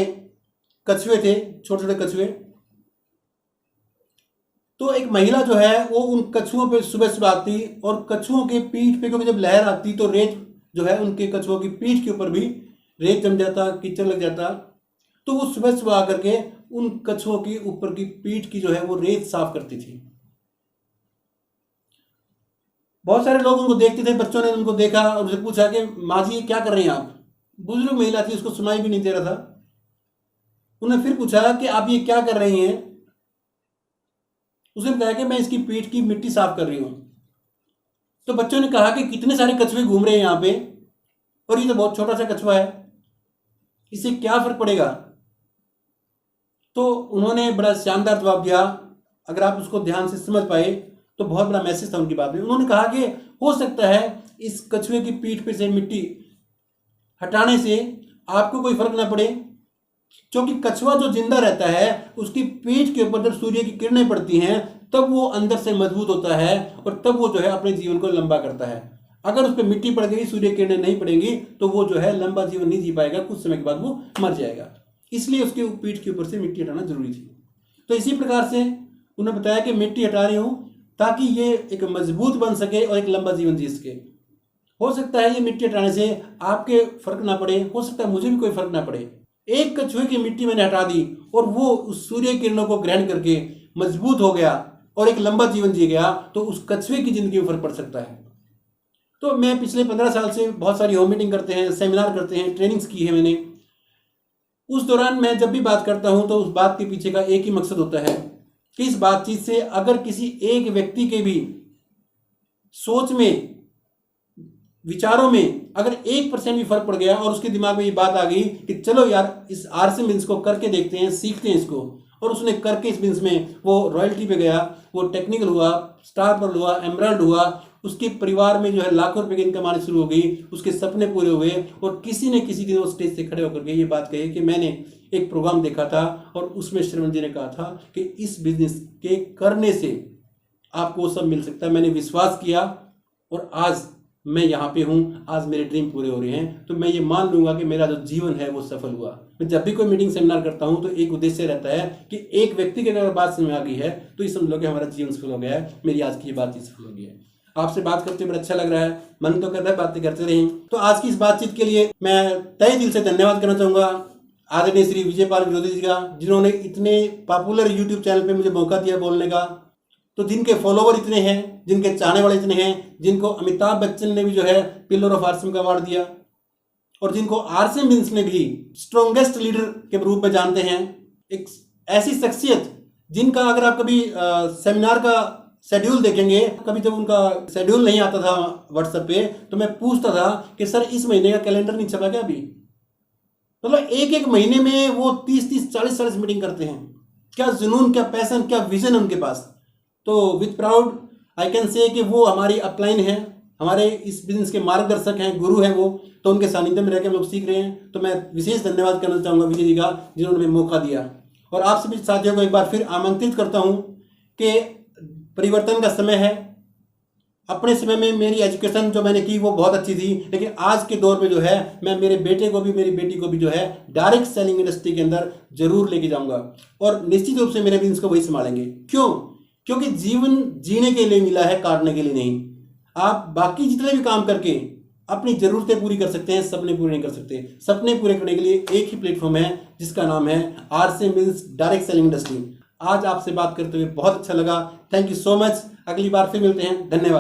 कछुए थे, छोटे छोटे कछुए। तो एक महिला जो है वो उन कछुओं पे सुबह सुबह आती और कछुओं के पीठ पे, क्योंकि जब लहर आती तो रेत जो है उनके कछुओं की पीठ के ऊपर भी रेत जम जाता, कीचड़ लग जाता। तो वो सुबह सुबह आकर के उन कछुओं की ऊपर की पीठ की जो है वो रेत साफ करती थी। बहुत सारे लोग उनको देखते थे, बच्चों ने उनको देखा और उनसे पूछा कि माँ जी क्या कर रहे हैं आप। बुजुर्ग महिला थी, उसको सुनाई भी नहीं दे रहा था। उन्होंने फिर पूछा कि आप ये क्या कर रही हैं। उसने बताया कि मैं इसकी पीठ की मिट्टी साफ कर रही हूं। तो बच्चों ने कहा कि कितने सारे कछुए घूम रहे हैं यहाँ पे और ये तो बहुत छोटा सा कछुआ है, इससे क्या फर्क पड़ेगा। तो उन्होंने बड़ा शानदार जवाब दिया, अगर आप उसको ध्यान से समझ पाए तो बहुत बड़ा मैसेज था उनकी बात में। उन्होंने कहा कि हो सकता है इस कछुए की पीठ पे से मिट्टी हटाने से आपको कोई फर्क ना पड़े, क्योंकि कछुआ जो जिंदा रहता है उसकी पीठ के ऊपर जब सूर्य की किरणें पड़ती हैं तब वो अंदर से मजबूत होता है और तब वो जो है अपने जीवन को लंबा करता है। अगर उस पर मिट्टी पड़ गई, सूर्य किरणें नहीं पड़ेंगी तो वो जो है लंबा जीवन नहीं जी पाएगा, कुछ समय के बाद वो मर जाएगा। इसलिए उसके पीठ के ऊपर से मिट्टी हटाना जरूरी थी। तो इसी प्रकार से उन्होंने बताया कि मिट्टी हटा रही हूं ताकि ये एक मजबूत बन सके और एक लंबा जीवन जी सके। हो सकता है ये मिट्टी हटाने से आपके फर्क ना पड़े, हो सकता है मुझे भी कोई फर्क ना पड़े। एक कछुए की मिट्टी मैंने हटा दी और वो उस सूर्य किरणों को ग्रहण करके मजबूत हो गया और एक लंबा जीवन जी गया, तो उस कछुए की जिंदगी में फर्क पड़ सकता है। तो मैं पिछले 15 साल से बहुत सारी होम मीटिंग करते हैं, सेमिनार करते हैं, ट्रेनिंग्स की है मैंने। उस दौरान मैं जब भी बात करता हूं तो उस बात के पीछे का एक ही मकसद होता है कि इस बातचीत से अगर किसी एक व्यक्ति के भी सोच में, विचारों में अगर 1% भी फर्क पड़ गया और उसके दिमाग में ये बात आ गई कि चलो यार इस RCM बिजनेस को करके देखते हैं, सीखते हैं इसको, और उसने करके इस बिजनेस में वो रॉयल्टी पे गया, वो टेक्निकल हुआ, स्टार पर हुआ, एमराल्ड हुआ, उसके परिवार में जो है लाखों रुपए की इनकम आनी शुरू हो गई, उसके सपने पूरे हुए और किसी ने किसी दिन वो स्टेज से खड़े होकर के ये बात कही कि मैंने एक प्रोग्राम देखा था और उसमें श्रवण जी ने कहा था कि इस बिजनेस के करने से आपको वो सब मिल सकता है। मैंने विश्वास किया और आज मैं यहाँ पे हूँ, आज मेरे ड्रीम पूरे हो रहे हैं। तो मैं ये मान लूंगा कि मेरा जो जीवन है वो सफल हुआ। मैं जब भी कोई मीटिंग सेमिनार करता हूँ तो एक उद्देश्य रहता है कि एक व्यक्ति की अगर बात समझ में आ गई है तो ये समझ लो कि हमारा जीवन सफल हो गया है, मेरी आज की ये बातचीत सफल हो गई है। आपसे बात करते बड़ा अच्छा लग रहा है, मन तो कर रहा है बातें करते रहें। तो आज की इस बातचीत के लिए मैं तहे दिल से धन्यवाद करना चाहूँगा आदरणीय श्री विजयपाल विरोधी जी का, जिन्होंने इतने पॉपुलर यूट्यूब चैनल पे मुझे मौका दिया बोलने का। तो जिनके फॉलोवर इतने हैं, जिनके चाहने वाले इतने हैं, जिनको अमिताभ बच्चन ने भी जो है पिलर ऑफ RCM का अवार्ड दिया और जिनको RCM बिजनेस ने भी स्ट्रॉन्गेस्ट लीडर के रूप में जानते हैं, एक ऐसी शख्सियत जिनका अगर आप कभी सेमिनार का शेड्यूल देखेंगे, कभी जब उनका शेड्यूल नहीं आता था व्हाट्सएप पे तो मैं पूछता था कि सर इस महीने का कैलेंडर नहीं छपा क्या अभी। मतलब एक महीने में वो 30 40 मीटिंग करते हैं। क्या जुनून, क्या पैशन, क्या विजन उनके पास। तो with proud I can say कि वो हमारी अपलाइन है, हमारे इस बिजनेस के मार्गदर्शक हैं, गुरु हैं वो। तो उनके सानिध्य में रह के हम लोग सीख रहे हैं। तो मैं विशेष धन्यवाद करना चाहूँगा विजय जी का, जिन्होंने हमें मौका दिया। और आप सभी साथियों को एक बार फिर आमंत्रित करता हूँ कि परिवर्तन का समय है। अपने समय में मेरी एजुकेशन जो मैंने की वो बहुत अच्छी थी, लेकिन आज के दौर में जो है मैं मेरे बेटे को भी, मेरी बेटी को भी जो है डायरेक्ट सेलिंग इंडस्ट्री के अंदर जरूर लेके जाऊंगा और निश्चित रूप से मेरे बिजनेस को वही संभालेंगे। क्यों? क्योंकि जीवन जीने के लिए मिला है, काटने के लिए नहीं। आप बाकी जितने भी काम करके अपनी जरूरतें पूरी कर सकते हैं, सपने पूरे नहीं कर सकते। सपने पूरे करने के लिए एक ही प्लेटफॉर्म है जिसका नाम है RCM business direct selling industry. आज आपसे बात करते हुए बहुत अच्छा लगा। Thank you so much. अगली बार फिर मिलते हैं। धन्यवाद।